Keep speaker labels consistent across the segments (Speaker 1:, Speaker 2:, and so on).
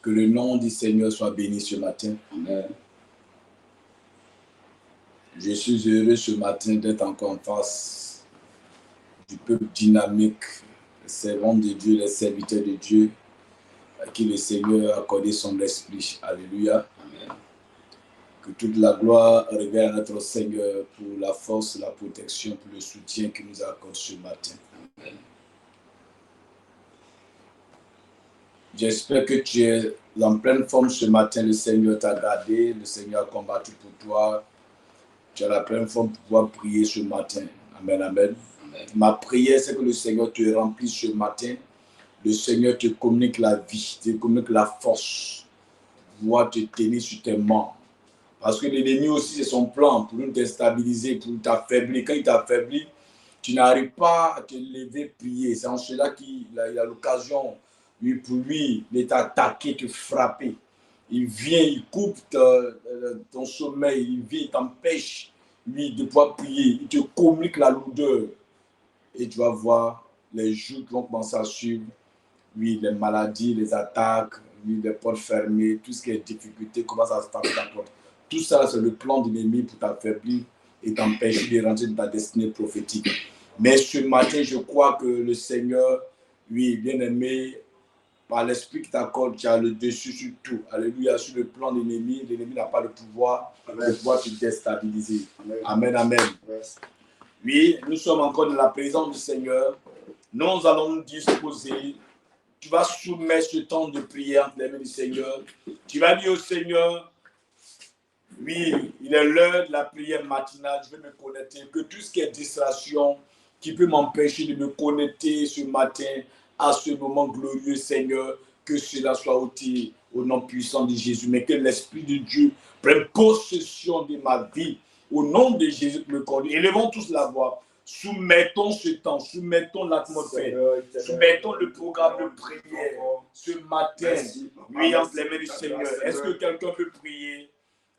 Speaker 1: Que le nom du Seigneur soit béni ce matin.
Speaker 2: Amen.
Speaker 1: Je suis heureux ce matin d'être encore en face du peuple dynamique, les servants de Dieu, les serviteurs de Dieu, à qui le Seigneur a accordé son esprit. Alléluia.
Speaker 2: Amen.
Speaker 1: Que toute la gloire revienne à notre Seigneur pour la force, la protection, pour le soutien qu'il nous accorde ce matin.
Speaker 2: Amen.
Speaker 1: J'espère que tu es en pleine forme ce matin. Le Seigneur t'a gardé, le Seigneur a combattu pour toi. Tu as la pleine forme pour pouvoir prier ce matin. Amen, amen.
Speaker 2: Amen.
Speaker 1: Ma prière, c'est que le Seigneur te remplisse ce matin. Le Seigneur te communique la vie, te communique la force pour pouvoir te tenir sur tes membres. Parce que l'ennemi aussi, c'est son plan pour nous déstabiliser, pour t'affaiblir. Quand il t'affaiblit, tu n'arrives pas à te lever, prier. C'est en cela qu'il a l'occasion, pour lui, de t'attaquer, te frapper. Il vient, il coupe ton sommeil, il vient, il t'empêche, lui, de pouvoir prier. Il te communique la lourdeur. Et tu vas voir les jours qui vont commencer à suivre. Oui, les maladies, les attaques, oui, les portes fermées, tout ce qui est difficulté commence à se taper ta porte. Tout ça, c'est le plan de l'ennemi pour t'affaiblir et t'empêcher de rentrer dans ta destinée prophétique. Mais ce matin, je crois que le Seigneur, oui, bien-aimé, par l'esprit qui t'accorde, tu as le dessus sur tout. Alléluia, sur le plan de l'ennemi n'a pas le pouvoir de pouvoir te déstabiliser. Amen, amen. Oui, nous sommes encore dans la présence du Seigneur. Nous allons nous disposer. Tu vas soumettre ce temps de prière entre les mains du Seigneur. Tu vas dire au Seigneur, oui, il est l'heure de la prière matinale, je vais me connecter. Que tout ce qui est distraction, qui peut m'empêcher de me connecter ce matin à ce moment glorieux, Seigneur, que cela soit ôté au nom puissant de Jésus, mais que l'Esprit de Dieu prenne possession de ma vie. Au nom de Jésus, me conduit. Élevons tous la voix. Soumettons ce temps, soumettons l'atmosphère, soumettons le programme de prière ce matin. Oui, entre les mains du Seigneur. Est-ce que quelqu'un peut prier?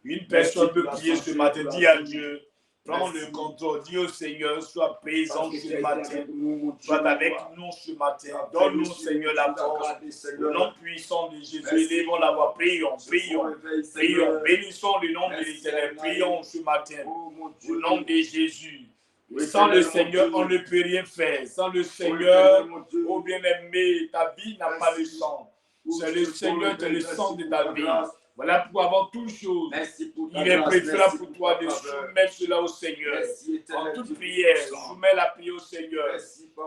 Speaker 1: Une personne peut prier ce matin. Dis à Dieu, prends le contrôle. Dis au Seigneur, sois présent ce matin. Sois avec nous ce matin. Donne-nous, Seigneur, la force. Au nom puissant de Jésus, élevons la voix. Prions, prions, prions. Bénissons le nom de l'Éternel. Prions ce matin. Au nom de Jésus. Sans le Seigneur, on ne peut rien faire. Sans le Seigneur, oh bien-aimé, ta vie n'a pas de sens. C'est le Seigneur qui est le sens de ta vie. Voilà pourquoi avant toute chose, il est préférable pour toi de soumettre cela au Seigneur. En toute prière, soumets la prière au Seigneur.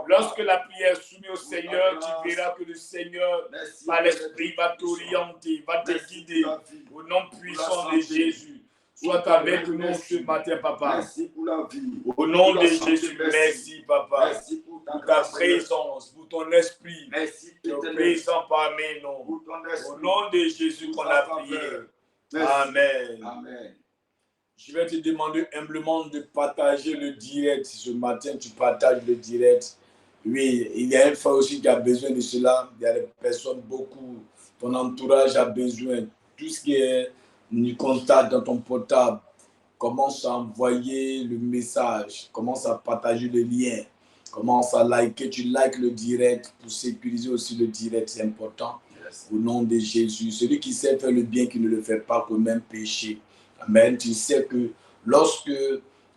Speaker 1: Lorsque la prière est soumise au Seigneur, tu verras que le Seigneur, par l'Esprit, va t'orienter, va te guider. Au nom puissant de Jésus. Sois avec nous ce matin, papa.
Speaker 2: Merci pour la vie.
Speaker 1: Au nom de Jésus, merci, papa.
Speaker 2: Merci pour
Speaker 1: Ta présence, pour ton esprit.
Speaker 2: Merci
Speaker 1: pour ton présent parmi nous. Au nom de Jésus qu'on a prié. Amen.
Speaker 2: Amen.
Speaker 1: Je vais te demander humblement de partager le direct. Ce matin, tu partages le direct. Oui, il y a une fois aussi qui a besoin de cela. Il y a des personnes, beaucoup. Ton entourage a besoin. Tout ce qui est du contact dans ton portable, commence à envoyer le message, commence à partager le lien, commence à liker, tu likes le direct pour sécuriser aussi le direct, c'est important. Yes. Au nom de Jésus, celui qui sait faire le bien, qui ne le fait pas, commet un péché. Amen. Tu sais que lorsque,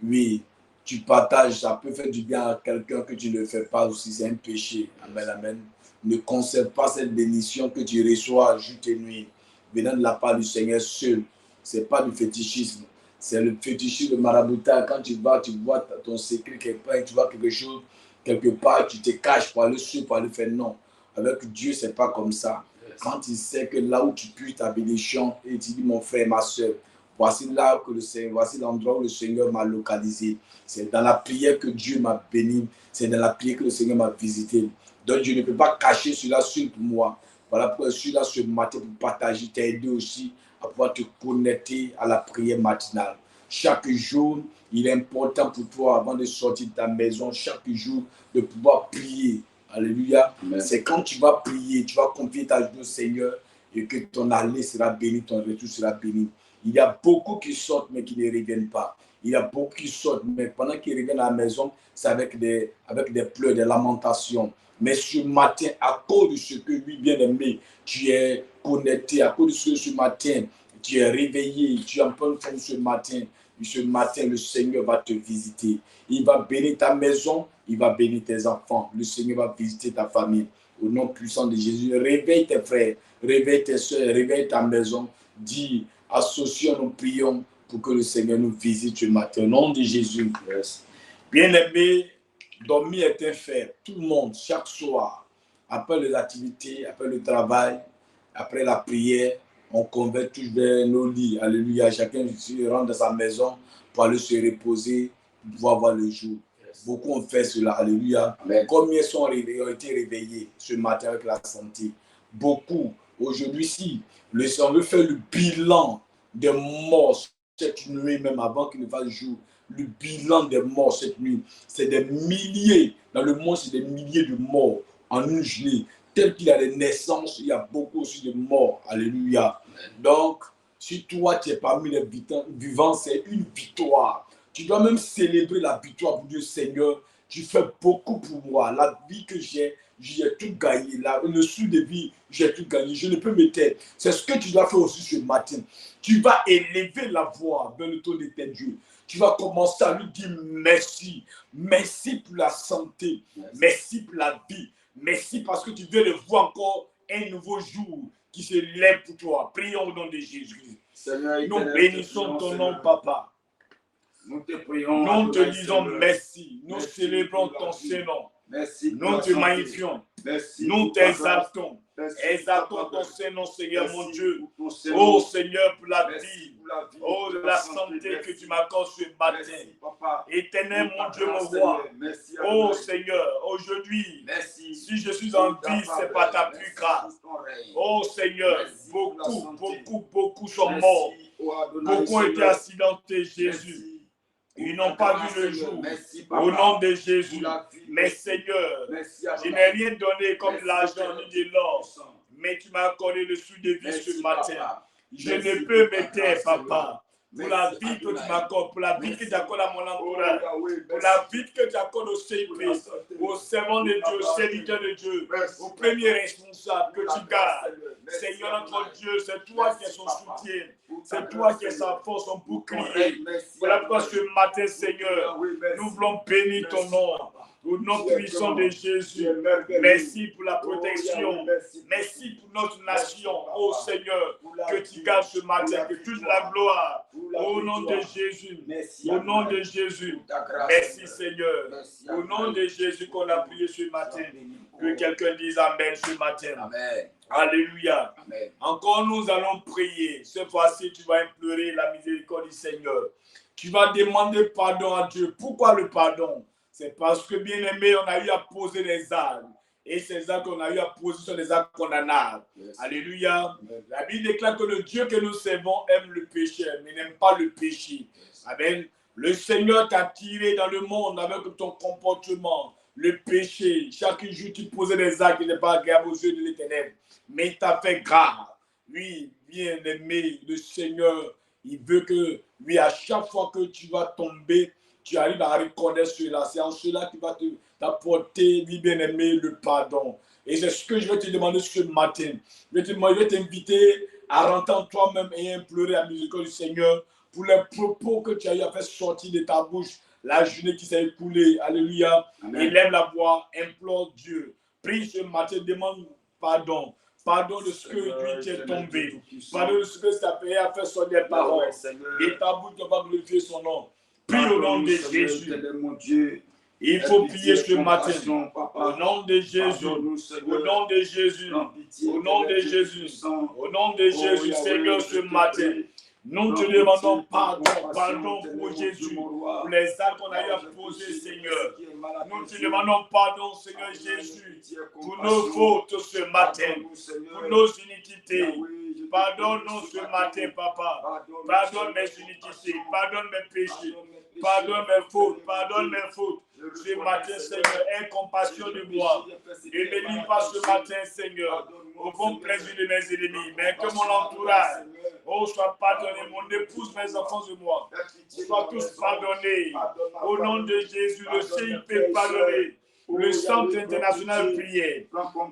Speaker 1: oui, tu partages, ça peut faire du bien à quelqu'un que tu ne le fais pas aussi, c'est un péché. Amen, amen. Ne conserve pas cette bénédiction que tu reçois jour et nuit, venant de la part du Seigneur seul. Ce n'est pas du fétichisme. C'est le fétichisme, le maraboutage. Quand tu vas, tu vois ton secret quelque part, tu vois quelque chose, quelque part, tu te caches pour aller sur, pour aller faire non. Avec Dieu, ce n'est pas comme ça. Yes. Quand il sait que là où tu puisses ta bénédiction, et tu dis, mon frère, ma soeur, voici là que le Seigneur, voici l'endroit où le Seigneur m'a localisé. C'est dans la prière que Dieu m'a béni. C'est dans la prière que le Seigneur m'a visité. Donc, je ne peux pas cacher cela seul pour moi. Voilà pourquoi je suis là ce matin pour partager, t'aider aussi à pouvoir te connecter à la prière matinale. Chaque jour, il est important pour toi, avant de sortir de ta maison, chaque jour, de pouvoir prier. Alléluia. Amen. C'est quand tu vas prier, tu vas confier ta journée au Seigneur et que ton aller sera béni, ton retour sera béni. Il y a beaucoup qui sortent mais qui ne reviennent pas. Il y a beaucoup qui sortent, mais pendant qu'ils reviennent à la maison, c'est avec des pleurs, des lamentations. Mais ce matin, à cause de ce que, oui, bien-aimé, tu es connecté, à cause de ce matin, tu es réveillé, tu es en pleine forme ce matin, le Seigneur va te visiter. Il va bénir ta maison, il va bénir tes enfants. Le Seigneur va visiter ta famille. Au nom puissant de Jésus, réveille tes frères, réveille tes soeurs, réveille ta maison. Dis, associons, nous prions pour que le Seigneur nous visite ce matin. Au nom de Jésus. Bien-aimé, dormir est un fait. Tout le monde, chaque soir, après les activités, après le travail, après la prière, on converge tous vers nos lits. Alléluia. Chacun rentre dans sa maison pour aller se reposer, pour voir le jour. Beaucoup ont fait cela. Alléluia. Amen. Combien ont été réveillés ce matin avec la santé? Beaucoup. Aujourd'hui, si on veut faire le bilan des morts cette nuit, même avant qu'il ne fasse jour, le bilan des morts cette nuit, c'est des milliers. Dans le monde, c'est des milliers de morts en une journée. Tel qu'il y a des naissances, il y a beaucoup aussi de morts. Alléluia. Donc, si toi, tu es parmi les vivants, c'est une victoire. Tu dois même célébrer la victoire pour Dieu. Seigneur, tu fais beaucoup pour moi. La vie que j'ai tout gagné. Le sou de vie, j'ai tout gagné. Je ne peux me taire. C'est ce que tu dois faire aussi ce matin. Tu vas élever la voix vers le ton de tes dieux. Tu vas commencer à lui dire merci. Merci pour la santé. Merci pour la vie. Merci parce que tu viens de voir encore un nouveau jour qui se lève pour toi. Prions au nom de Jésus. Seigneur, nous bénissons ton nom, Papa.
Speaker 2: Nous te prions.
Speaker 1: Nous te disons merci. Nous célébrons ton Saint-Nom.
Speaker 2: Merci.
Speaker 1: Nous te magnifions.
Speaker 2: Merci.
Speaker 1: Nous t'exaltons. Exaltons ton Saint-Nom, Seigneur mon Dieu. Oh Seigneur, pour la vie. Oh, la santé que tu m'accordes ce matin. Éternel, mon Dieu, mon roi. Oh Seigneur, aujourd'hui, si je suis en vie, c'est par ta plus grâce. Oh Seigneur, beaucoup sont morts. Beaucoup ont été accidentés, Jésus. Ils n'ont pas vu le jour. Au nom de Jésus. Mais Seigneur, je n'ai rien donné comme l'argent ni de l'or. Mais tu m'as accordé le sou de vie ce matin. Je ne peux me taire, Papa. Pour la vie que tu m'accordes, pour la vie que tu accordes à mon entourage, pour la vie que tu accordes au CIP, aux servants de Dieu, aux serviteurs de Dieu, aux premiers responsables que tu gardes. Seigneur notre Dieu, c'est toi qui es son soutien, c'est toi qui es sa force, son bouclier. Voilà pourquoi ce matin, Seigneur, nous voulons bénir ton nom. Au nom puissant de Jésus, merci pour la protection. Merci pour notre nation, oh Seigneur, que tu gardes ce matin, que toute la gloire, au nom de Jésus, au nom de Jésus. Merci Seigneur, au nom de Jésus qu'on a prié ce matin. Que quelqu'un dise Amen ce matin. Alléluia. Encore nous allons prier. Cette fois-ci, tu vas implorer la miséricorde du Seigneur. Tu vas demander pardon à Dieu. Pourquoi le pardon? C'est parce que, bien aimé, on a eu à poser des actes. Et ces actes qu'on a eu à poser sont des actes condamnables. Alléluia. La Bible déclare que le Dieu que nous servons aime le péché, mais n'aime pas le péché. Amen. Le Seigneur t'a tiré dans le monde avec ton comportement, le péché. Chaque jour, tu posais des actes qui n'étaient pas agréables aux yeux de l'Éternel. Mais il t'a fait grâce. Oui, bien aimé, le Seigneur, il veut que, oui, à chaque fois que tu vas tomber, tu arrives à reconnaître cela. C'est en cela qu'il va t'apporter, bien aimé, le pardon. Et c'est ce que je vais te demander ce matin. Je vais t'inviter à rentrer en toi-même et implorer la miséricorde du Seigneur pour les propos que tu as eu à faire sortir de ta bouche la journée qui s'est écoulée. Alléluia. Amen. Élève la voix, implore Dieu. Prie ce matin, demande pardon. Pardon de ce que tu es tombé. Pardon de ce que tu as payé à faire sortir des paroles. Et ta bouche va glorifier son nom. Prie au nom de Jésus. Il faut prier ce matin. Au nom de Jésus. Au nom de Jésus. Au nom de Jésus. Au nom de Jésus, Seigneur, ce matin. Nous te demandons pardon pour Jésus, pour les actes qu'on a eu à poser, Seigneur. Nous te demandons pardon, Seigneur Jésus, pour nos fautes ce matin, pour nos iniquités. Pardonne-nous ce matin, Papa. Pardonne mes iniquités, pardonne mes péchés, pardonne mes fautes, pardonne mes fautes. Ce matin, Seigneur, aie compassion de moi. Ne me lis pas ce matin, Seigneur, au bon plaisir de mes ennemis, mais que mon entourage, Oh, sois pardonné, mon épouse, mes enfants et moi. Sois tous pardonnés. Au nom de Jésus, le CIP pardonné. Le Centre international de prière.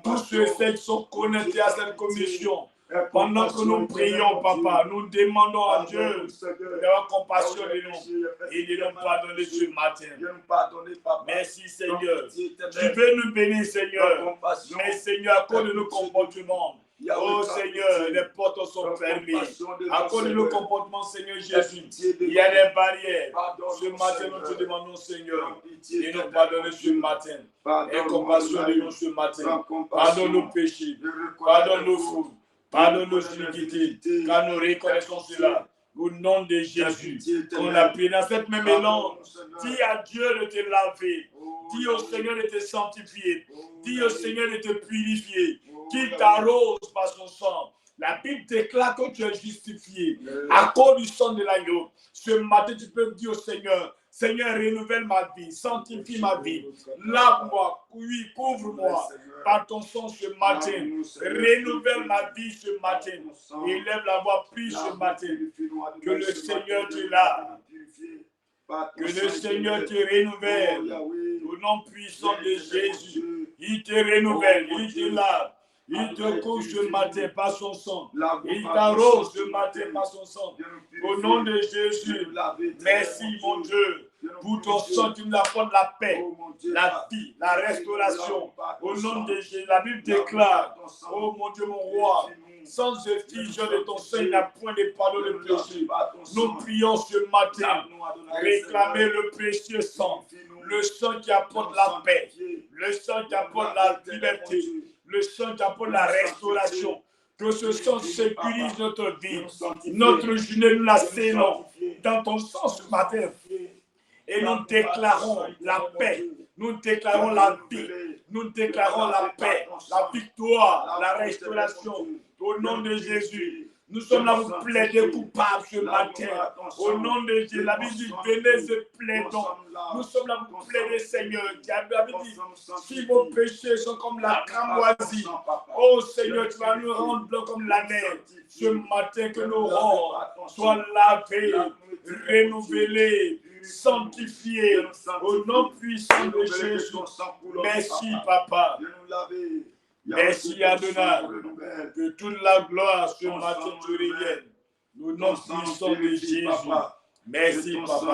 Speaker 1: Tous ceux qui sont connectés à cette commission. Pendant que nous prions, papa, nous demandons à Dieu d'avoir compassion de nous et de nous pardonner ce matin. Merci Seigneur. Tu veux nous bénir, Seigneur. Mais Seigneur, à cause de nos comportements, oh Seigneur, les portes sont fermées. À cause de nos comportements, Seigneur Jésus, il y a des barrières. Ce matin, nous te demandons, Seigneur, de nous pardonner ce matin. Aie compassion de nous ce matin. Pardonne nos péchés. Pardonne nos fautes. Pardonne nos iniquités. Car nous reconnaissons cela. Au nom de Jésus, on a prié dans cette même élan. Dis à Dieu de te laver. Dis au Seigneur de te sanctifier. Dis au Seigneur de te purifier. Qu'il t'arrose par son sang. La Bible déclare que tu es justifié à cause du sang de l'agneau. Ce matin, tu peux dire au Seigneur, Seigneur, renouvelle ma vie, sanctifie ma vie. Lave-moi, oui, couvre-moi par ton sang ce matin. Renouvelle ma vie ce matin. Élève la voix, prie ce matin. Que le Seigneur te lave. Que le Seigneur te renouvelle. Au nom puissant de Jésus, il te renouvelle, il te lave. Il te couvre ce matin par son sang. Il t'arrose ce matin par son sang. Au nom de Jésus, merci mon Dieu pour ton sang qui nous apporte la paix, la vie, la restauration. Au nom de Jésus, la Bible déclare, oh mon Dieu, mon roi, sans effusion de ton sang, il n'y a point de pardon de péché. Nous prions ce matin, réclamer le précieux sang, le sang qui apporte la paix, le sang qui apporte la liberté, le sang qui apporte la restauration. Que ce sang sécurise notre vie, notre journée, nous la scellons dans ton sang ce matin. Et nous déclarons la paix, nous déclarons la vie, nous déclarons la paix, la victoire, la restauration. Au nom de Jésus, nous sommes là pour plaider coupables ce matin. Au nom de Jésus, la Bible dit, venez et plaidons. Nous sommes là pour plaider, Seigneur. La Bible dit, si vos péchés sont comme la cramoisie, oh Seigneur, tu vas nous rendre blancs comme la neige. Ce matin, que nos rangs soient lavés, renouvelés, sanctifiés. Au nom puissant de Jésus. Merci, Papa. Merci Adonai, que toute la gloire ce matin te revienne. Au nom puissant de Jésus. Merci Papa.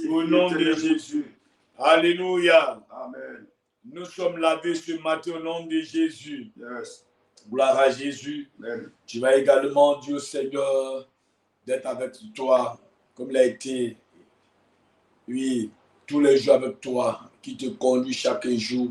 Speaker 1: Au nom de Jésus. Alléluia.
Speaker 2: Amen.
Speaker 1: Nous sommes lavés ce matin au nom de Jésus.
Speaker 2: Yes.
Speaker 1: Gloire à Jésus.
Speaker 2: Amen.
Speaker 1: Tu vas également dire au Seigneur d'être avec toi comme il a été, oui, tous les jours avec toi, qui te conduit chaque jour.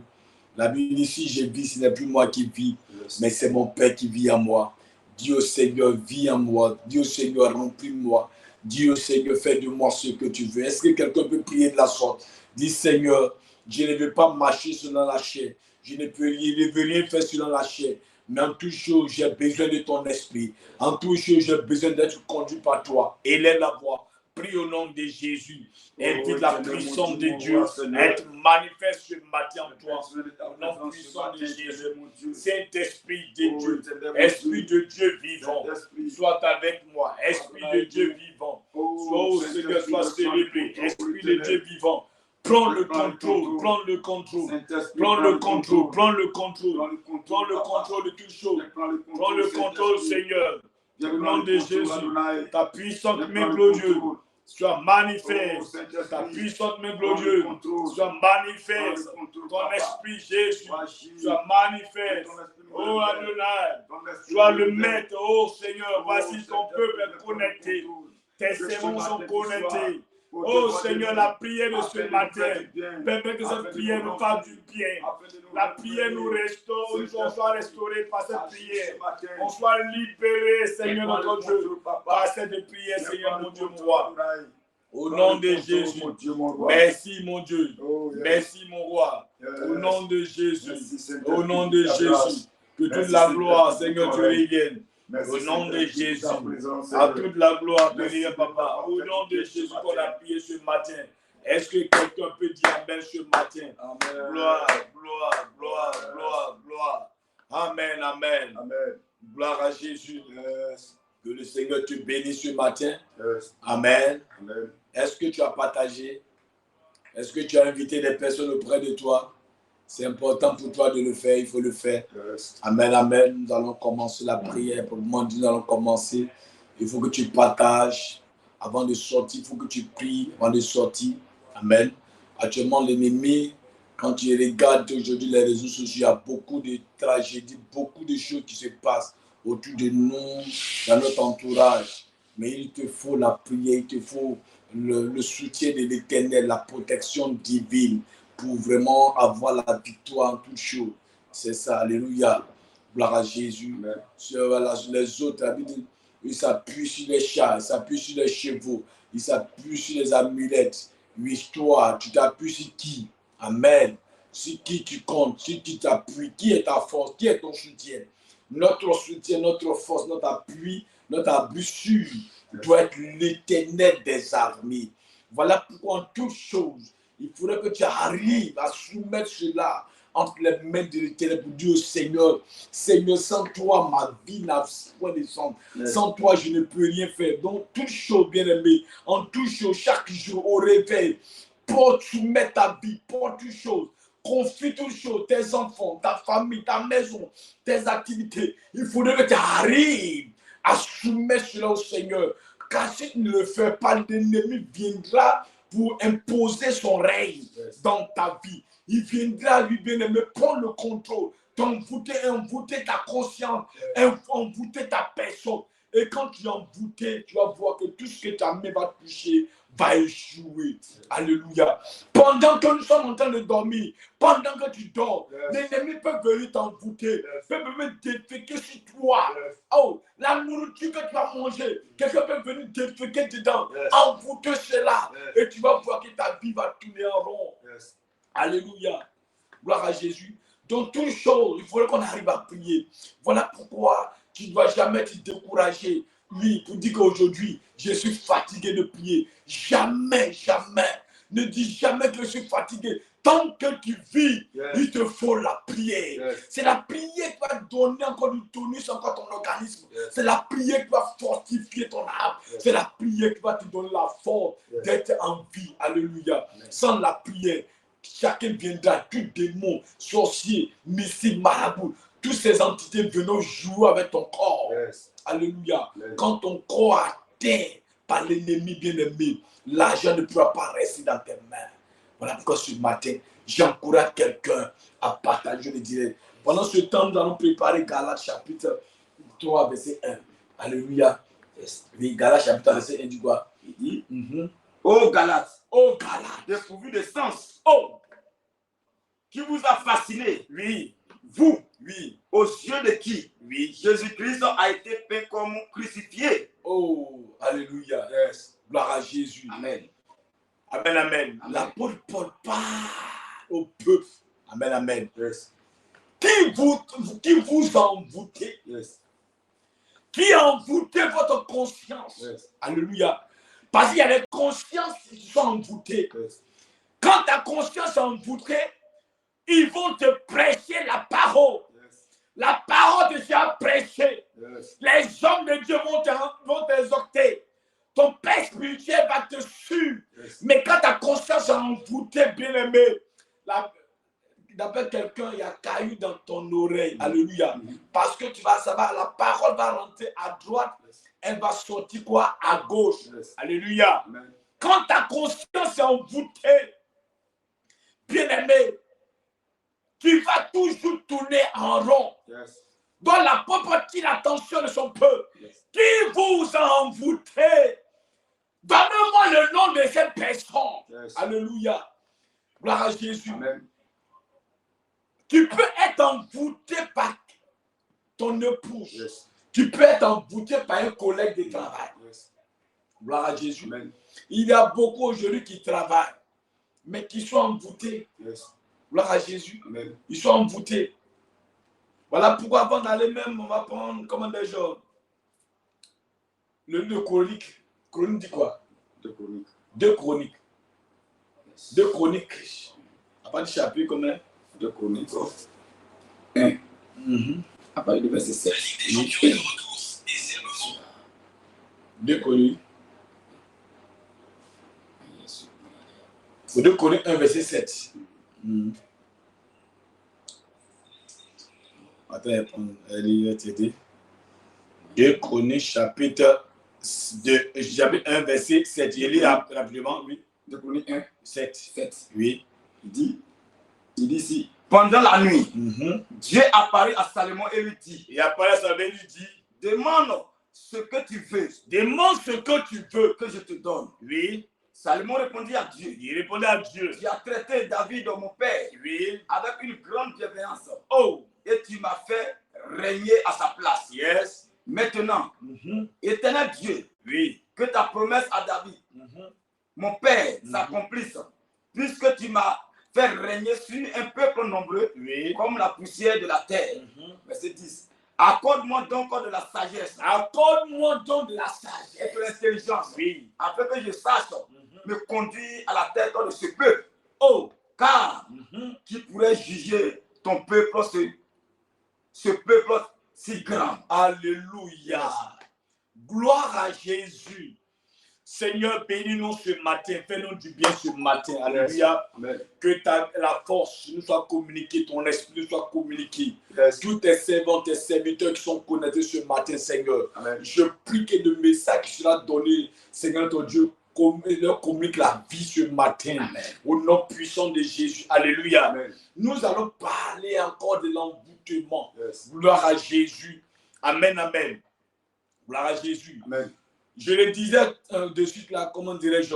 Speaker 1: La Bible ici, je vis, ce n'est plus moi qui vis, mais c'est mon Père qui vit en moi. Dis au Seigneur, vis en moi. Dis au Seigneur, remplis-moi. Dis au Seigneur, fais de moi ce que tu veux. Est-ce que quelqu'un peut prier de la sorte? Dis Seigneur, je ne veux pas marcher selon la chair. Je ne veux rien faire selon la chair. Mais en toute chose, j'ai besoin de ton esprit. En toute chose, j'ai besoin d'être conduit par toi. Élève la voix. Prie au nom de Jésus. Invite la puissance de Dieu à être manifeste ce matin en toi. Au nom puissant de Jésus. Saint-Esprit de Dieu. Esprit de Dieu vivant. Sois avec moi. Esprit de Dieu vivant. Sois au Seigneur, sois célébré. Esprit de Dieu vivant. Prends le contrôle, prends le contrôle, prends le contrôle, prends le contrôle, prends le contrôle de toute chose. Prends le contrôle, Seigneur. Au nom de Jésus, ta puissante main glorieuse soit manifeste. Ta puissante main glorieuse soit manifeste. Ton esprit, Jésus, soit manifeste. Oh Adonai, sois le maître. Oh Seigneur, voici ton peuple est connecté. Tes servants sont connectés. Oh Seigneur, la prière de ce matin, permet que cette prière nous fasse du bien. La prière nous restaure, nous soyons restaurés par cette prière. On soit libérés, Seigneur notre Dieu, par cette prière, Seigneur mon Dieu, mon roi. Au nom de Jésus, merci mon Dieu, merci mon roi. Au nom de Jésus, au nom de Jésus, que toute la gloire, Seigneur, te revienne. Au nom de Jésus, à toute la gloire de Dieu, Papa. Au nom de Jésus qu'on a prié ce matin. Est-ce que quelqu'un peut dire Amen ce matin? Amen. Gloire, gloire, gloire, gloire, gloire. Amen, amen. Amen. Gloire à Jésus. Que le Seigneur te bénisse ce matin.
Speaker 2: Yes.
Speaker 1: Amen.
Speaker 2: Amen.
Speaker 1: Est-ce que tu as partagé? Est-ce que tu as invité des personnes auprès de toi? C'est important pour toi de le faire, il faut le faire.
Speaker 2: Yes.
Speaker 1: Amen, amen. Nous allons commencer la prière. Pour le moment, nous allons commencer. Il faut que tu partages avant de sortir. Il faut que tu pries avant de sortir. Amen. Actuellement, l'ennemi, quand tu regardes aujourd'hui les réseaux sociaux, il y a beaucoup de tragédies, beaucoup de choses qui se passent autour de nous, dans notre entourage. Mais il te faut la prière, il te faut le soutien de l'Éternel, la protection divine pour vraiment avoir la victoire en toutes choses. C'est ça, alléluia. Gloire à Jésus. Sur les autres, ils s'appuient sur les chats, ils s'appuient sur les chevaux, ils s'appuient sur les amulettes. Oui, toi, tu t'appuies sur qui? Amen. Sur qui tu comptes, sur qui t'appuies, qui est ta force, qui est ton soutien? Notre soutien, notre force, notre appui sûr doit être l'Éternel des armées. Voilà pourquoi en toutes choses, il faudrait que tu arrives à soumettre cela entre les mains de l'Éternel pour dire au Seigneur, Seigneur, sans toi, ma vie n'a point de sens. Sans toi, je ne peux rien faire. Donc, toutes choses, bien-aimées, en toutes choses, chaque jour, au réveil, pour soumettre ta vie, pour toutes choses. Confie toutes choses, tes enfants, ta famille, ta maison, tes activités. Il faudrait que tu arrives à soumettre cela au Seigneur. Car si tu ne le fais pas, l'ennemi viendra pour imposer son règne dans ta vie. Il viendra, lui bien-aimé, prendre le contrôle, envoûter ta conscience, envoûter ta personne. Et quand tu es envoûté, tu vas voir que tout ce que ta main va toucher va échouer. Alléluia. Pendant que nous sommes en train de dormir, pendant que tu dors, l'ennemi peut venir t'envoûter, peut venir déféquer sur toi. Oh, la nourriture que tu vas manger, quelqu'un peut venir déféquer dedans, envoûter cela, et tu vas voir que ta vie va tourner en rond. Alléluia. Gloire à Jésus. Donc, toutes choses, il faudrait qu'on arrive à prier. Voilà pourquoi tu ne dois jamais te décourager. Oui, pour dire qu'aujourd'hui, je suis fatigué de prier. Jamais, jamais. Ne dis jamais que je suis fatigué. Tant que tu vis, il te faut la prière. C'est la prière qui va donner encore du tonus encore ton organisme. C'est la prière qui va fortifier ton âme. C'est la prière qui va te donner la force d'être en vie. Alléluia. Sans la prière, chacun viendra, tout démon, sorcier, mystique, marabout, toutes ces entités venant jouer avec ton corps. Alléluia. Quand ton corps est atteint par l'ennemi bien-aimé, l'argent ne pourra pas rester dans tes mains. Voilà pourquoi ce matin, j'encourage quelqu'un à partager le direct. Pendant ce temps, nous allons préparer Galates chapitre 3, verset 1. Alléluia. Oui, Galates chapitre 3, verset 1 dit quoi?
Speaker 2: Ô Galates,
Speaker 1: Oh Galates,
Speaker 2: dépourvu de sens,
Speaker 1: oh,
Speaker 2: qui vous a fasciné,
Speaker 1: oui,
Speaker 2: vous,
Speaker 1: oui,
Speaker 2: aux yeux de qui
Speaker 1: oui.
Speaker 2: Jésus-Christ a été peint comme crucifié.
Speaker 1: Oh, alléluia. Gloire à Jésus.
Speaker 2: Amen.
Speaker 1: Amen, amen. L'apôtre Paul parle au peuple. Amen, amen. Qui vous a envoûté? Qui a envoûté votre conscience? Alléluia. Parce qu'il y a des consciences qui sont envoûtées. Quand ta conscience est envoûtée, ils vont te prêcher la parole. La parole te sera prêchée. Les hommes de Dieu vont t'exhorter. Ton père spirituel va te suivre. Mais quand ta conscience est envoûtée, bien-aimé, d'après quelqu'un, il y a caillou dans ton oreille. Alléluia. Parce que tu vas savoir, la parole va rentrer à droite, elle va sortir quoi? À gauche. Alléluia. Quand ta conscience est envoûtée, bien-aimé, tu vas toujours tourner en rond. Donc l'apôtre attire l'attention de son peuple. Qui vous a envoûté? Donnez-moi le nom de cette personne. Alléluia. Gloire à Jésus.
Speaker 2: Amen.
Speaker 1: Tu peux être envoûté par ton épouse. Tu peux être envoûté par un collègue de travail. Gloire à Jésus.
Speaker 2: Amen.
Speaker 1: Il y a beaucoup aujourd'hui qui travaillent, mais qui sont envoûtés. Gloire à Jésus.
Speaker 2: Amen.
Speaker 1: Ils sont envoûtés. Voilà pourquoi avant d'aller même, on va prendre comment déjà le livre Chronique. Chronique dit quoi? Deux Chroniques. Deux Chroniques. À part du chapitre combien?
Speaker 2: Deux Chroniques. 1. À partir du verset 7.
Speaker 1: 2 Corinthiens. Vous 2 Corinthiens 1, verset 7. Attends, elle va t'aider. 2 Corinthiens chapitre 1, verset 7. Je lis rapidement, oui.
Speaker 2: 2 Corinthiens 1,
Speaker 1: 7. Oui.
Speaker 2: Il dit ici, pendant la nuit, Dieu apparut à Salomon et lui dit, demande ce que tu veux.
Speaker 1: Demande ce que tu veux
Speaker 2: que je te donne.
Speaker 1: Oui.
Speaker 2: Salomon répondit à Dieu.
Speaker 1: Il répondait à Dieu.
Speaker 2: Tu as traité David, mon père,
Speaker 1: Oui.
Speaker 2: avec une grande bienveillance.
Speaker 1: Oh.
Speaker 2: Et tu m'as fait régner à sa place.
Speaker 1: Yes.
Speaker 2: Maintenant, éternel Dieu,
Speaker 1: oui,
Speaker 2: que ta promesse à David, mon père, s'accomplisse, puisque tu m'as fait régner sur un peuple nombreux,
Speaker 1: oui,
Speaker 2: comme la poussière de la terre. Verset 10. Accorde-moi donc de la sagesse.
Speaker 1: Accorde-moi donc de la sagesse.
Speaker 2: Et de l'intelligence.
Speaker 1: Oui.
Speaker 2: Afin que je sache me conduire à la tête de ce peuple.
Speaker 1: Oh.
Speaker 2: Car qui pourrait juger ton peuple, ce peuple si grand.
Speaker 1: Alléluia. Gloire à Jésus. Seigneur, bénis-nous ce matin. Fais-nous du bien ce matin. Alléluia.
Speaker 2: Amen.
Speaker 1: Que la force nous soit communiquée, ton esprit nous soit communiqué.
Speaker 2: Yes.
Speaker 1: Tous tes servants, tes serviteurs qui sont connectés ce matin, Seigneur.
Speaker 2: Amen.
Speaker 1: Je prie que le message qui sera donné, Seigneur ton Dieu, leur communique la vie ce matin. Amen. Au nom puissant de Jésus. Alléluia.
Speaker 2: Amen.
Speaker 1: Nous allons parler encore de l'envoûtement.
Speaker 2: Yes.
Speaker 1: Gloire à Jésus. Amen, amen. Gloire à Jésus.
Speaker 2: Amen.
Speaker 1: Je le disais de suite là, comment dirais-je,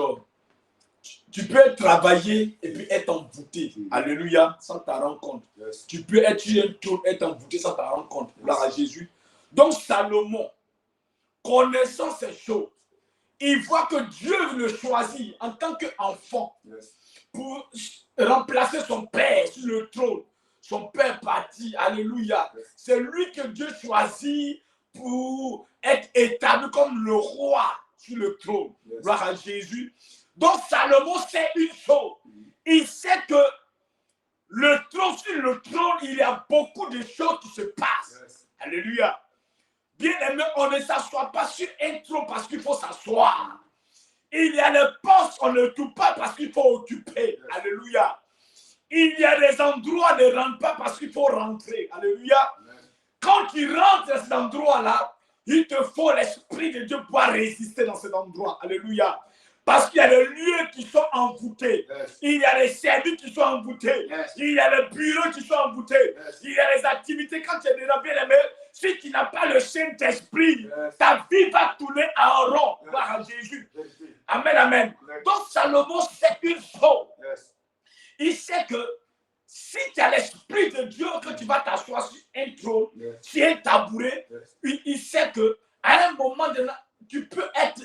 Speaker 1: tu peux travailler et puis être envoûté. Alléluia, sans t'en rendre compte.
Speaker 2: Yes.
Speaker 1: Tu peux être envoûté sans t'en rendre compte. Gloire à Jésus. Donc Salomon, connaissant ces choses, il voit que Dieu le choisit en tant qu'enfant pour remplacer son père sur le trône. Son père parti. Alléluia. C'est lui que Dieu choisit pour être établi comme le roi sur le trône. Gloire à Jésus. Donc Salomon sait une chose. Il sait que le trône, sur le trône, il y a beaucoup de choses qui se passent. Alléluia. Bien aimé, on ne s'assoit pas sur un trône parce qu'il faut s'asseoir. Il y a des postes qu'on ne touche pas parce qu'il faut occuper. Alléluia. Il y a des endroits ne rentre pas parce qu'il faut rentrer. Alléluia. Quand tu rentres dans cet endroit-là, il te faut l'Esprit de Dieu pour résister dans cet endroit. Alléluia. Parce qu'il y a des lieux qui sont envoûtés. Il y a des services qui sont envoûtés. Il y a des bureaux qui sont envoûtés. Il y a des activités. Quand tu es déjà bien aimé, si tu n'as pas le Saint-Esprit, ta vie va tourner en rond. Gloire à Jésus. Amen, amen. Donc Salomon sait une chose. Il sait que si tu as l'Esprit de Dieu, que tu vas t'asseoir sur un trône, sur un tabouret, il sait qu'à un moment donné, tu peux être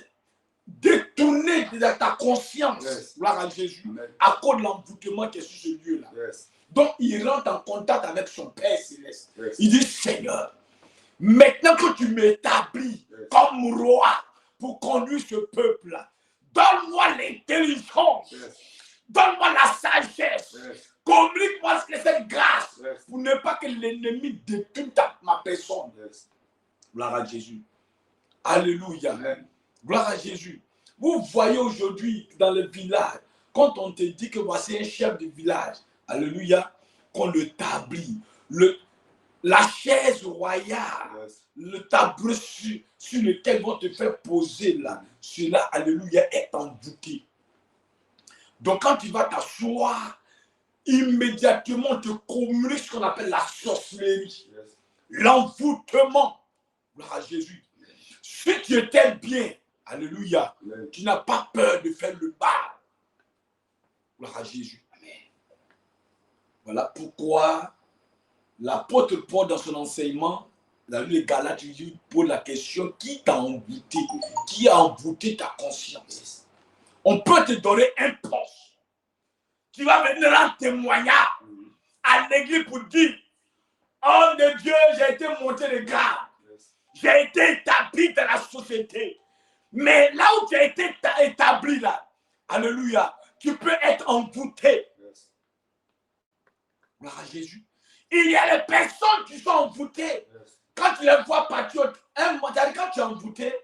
Speaker 1: détourné de ta conscience, gloire à Jésus, à cause de l'envoûtement qui est sur ce lieu-là. Donc, il rentre en contact avec son Père Céleste. Il dit, Seigneur, maintenant que tu m'établis comme roi pour conduire ce peuple-là, donne-moi l'intelligence, donne-moi la sagesse, communique-moi cette grâce pour ne pas que l'ennemi détourne ma personne. Gloire à Jésus. Alléluia. Gloire à Jésus. Vous voyez aujourd'hui dans le village, quand on te dit que voici un chef de village, alléluia, qu'on le tablit, la chaise royale, le tableau sur lequel vont te faire poser là, cela, alléluia, est envoûté. Donc quand tu vas t'asseoir, immédiatement on te communique ce qu'on appelle la sorcellerie, l'envoûtement. Gloire à Jésus. Si tu étais bien, alléluia, tu n'as pas peur de faire le mal. Gloire à Jésus. Amen. Voilà pourquoi l'apôtre Paul, dans son enseignement, dans les Galates, il pose la question, qui t'a envoûté? Qui a envoûté ta conscience? On peut te donner un poste. Tu vas venir en témoignage à l'église pour dire, homme de Dieu, j'ai été monté de grade. J'ai été établi dans la société. Mais là où tu as été établi là, alléluia, tu peux être envoûté. Gloire à Jésus. Il y a des personnes qui sont envoûtées. Quand tu les vois partir, quand tu es envoûté,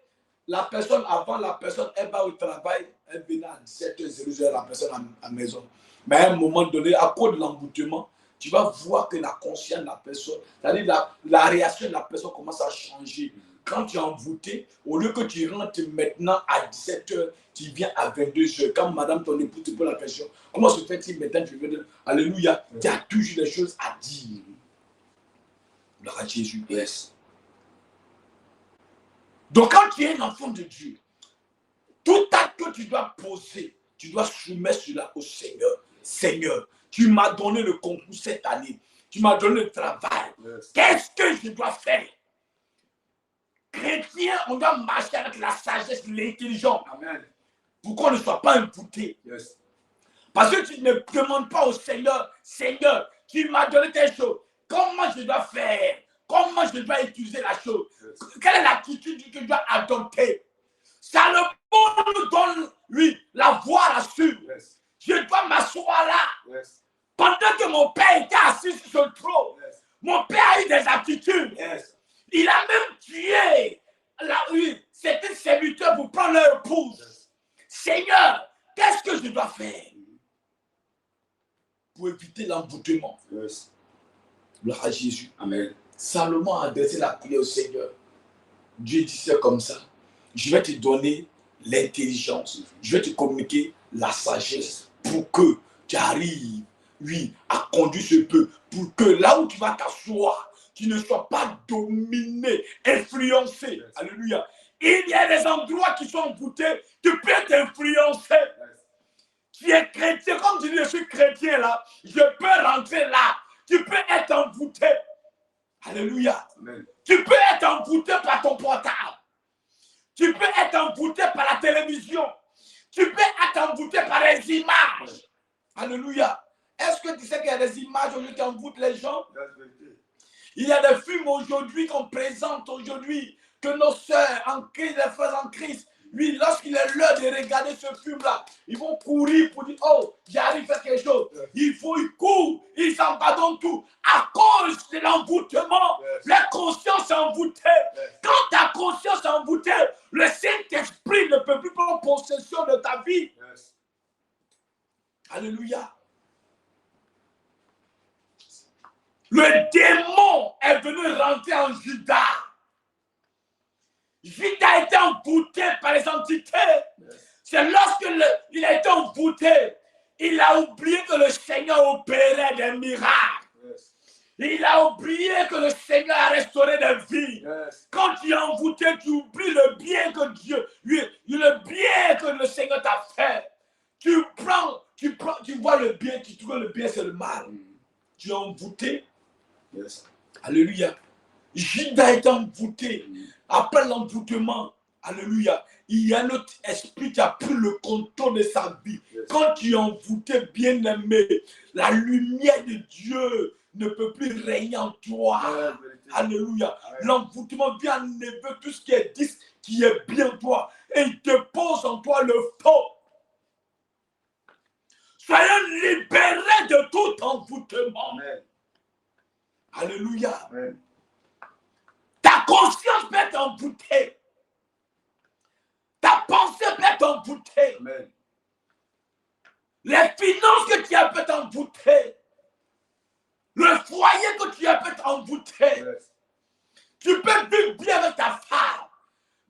Speaker 1: la personne, avant la personne, elle va au travail, elle venait à 17h00, la personne à la maison. Mais à un moment donné, à cause de l'emboutement, tu vas voir que la conscience de la personne, c'est-à-dire la réaction de la personne commence à changer. Quand tu es envoûté, au lieu que tu rentres maintenant à 17h, tu viens à 22h. Quand madame, ton époux te pose la question, comment se fait-il maintenant tu veux dire, alléluia, tu as toujours des choses à dire. Gloire à Jésus.
Speaker 2: Yes.
Speaker 1: Donc quand tu es un enfant de Dieu, tout acte que tu dois poser, tu dois soumettre cela au Seigneur. Seigneur, tu m'as donné le concours cette année. Tu m'as donné le travail.
Speaker 2: Yes.
Speaker 1: Qu'est-ce que je dois faire? Chrétien, on doit marcher avec la sagesse, l'intelligence.
Speaker 2: Amen.
Speaker 1: Pour qu'on ne soit pas imputé.
Speaker 2: Yes.
Speaker 1: Parce que tu ne demandes pas au Seigneur, Seigneur, tu m'as donné telle chose. Comment je dois faire? Comment je dois utiliser la chose?
Speaker 2: Yes.
Speaker 1: Quelle est l'attitude que je dois adopter? Salomon nous donne, lui, la voie là-dessus.
Speaker 2: Yes.
Speaker 1: Je dois m'asseoir là.
Speaker 2: Yes.
Speaker 1: Pendant que mon père était assis sur ce trône,
Speaker 2: Yes.
Speaker 1: mon père a eu des attitudes.
Speaker 2: Yes.
Speaker 1: Il a même tué certains serviteurs pour prendre leur épouse.
Speaker 2: Yes.
Speaker 1: Seigneur, qu'est-ce que je dois faire pour éviter l'emboutement?
Speaker 2: Yes.
Speaker 1: Gloire à Jésus.
Speaker 2: Amen.
Speaker 1: Salomon a adressé la prière au Seigneur. Dieu dit c'est comme ça. Je vais te donner l'intelligence. Je vais te communiquer la sagesse pour que tu arrives, oui, à conduire ce peuple. Pour que là où tu vas t'asseoir, tu ne sois pas dominé, influencé.
Speaker 2: Yes.
Speaker 1: Alléluia. Il y a des endroits qui sont envoûtés. Tu peux t'influencer.
Speaker 2: Yes.
Speaker 1: Tu es chrétien, comme tu dis, je suis chrétien là, je peux rentrer là. Tu peux être envoûté. Alléluia.
Speaker 2: Amen.
Speaker 1: Tu peux être envoûté par ton portable. Tu peux être envoûté par la télévision. Tu peux être envoûté par les images. Alléluia. Est-ce que tu sais qu'il y a des images aujourd'hui qui envoûtent les gens? Il y a des films aujourd'hui qu'on présente aujourd'hui, que nos sœurs en Christ, les frères en Christ, oui, lorsqu'il est l'heure de regarder ce film-là, ils vont courir pour dire, oh, j'arrive à faire quelque chose. Ils courent, ils s'abandonnent tout. À cause de l'envoûtement, la conscience est envoûtée. Quand ta conscience est envoûtée, le Saint-Esprit ne peut plus prendre possession de ta vie. Alléluia. Le démon est venu rentrer en Judas. Judas a été envoûté par les entités. C'est lorsque il a été envoûté, il a oublié que le Seigneur opérait des miracles. Il a oublié que le Seigneur a restauré des vies. Quand tu es envoûté, tu oublies le bien que Dieu, le bien que le Seigneur t'a fait. Tu vois le bien, tu trouves le bien, c'est le mal. Tu es envoûté. Alléluia. Judas est envoûté. Après l'envoûtement, alléluia, il y a un autre esprit qui a pris le contrôle de sa vie. Quand tu es envoûté, bien-aimé, la lumière de Dieu ne peut plus régner en toi. Alléluia. L'envoûtement vient enlever tout ce qui est bien en toi. Et il te pose en toi le faux. Soyons libérés de tout envoûtement.
Speaker 2: Amen.
Speaker 1: Alléluia.
Speaker 2: Amen.
Speaker 1: Ta conscience peut être envoûtée. Ta pensée peut être envoûtée.
Speaker 2: Amen.
Speaker 1: Les finances que tu as peut être envoûtées. Le foyer que tu as peut être envoûté.
Speaker 2: Yes.
Speaker 1: Tu peux vivre bien avec ta femme.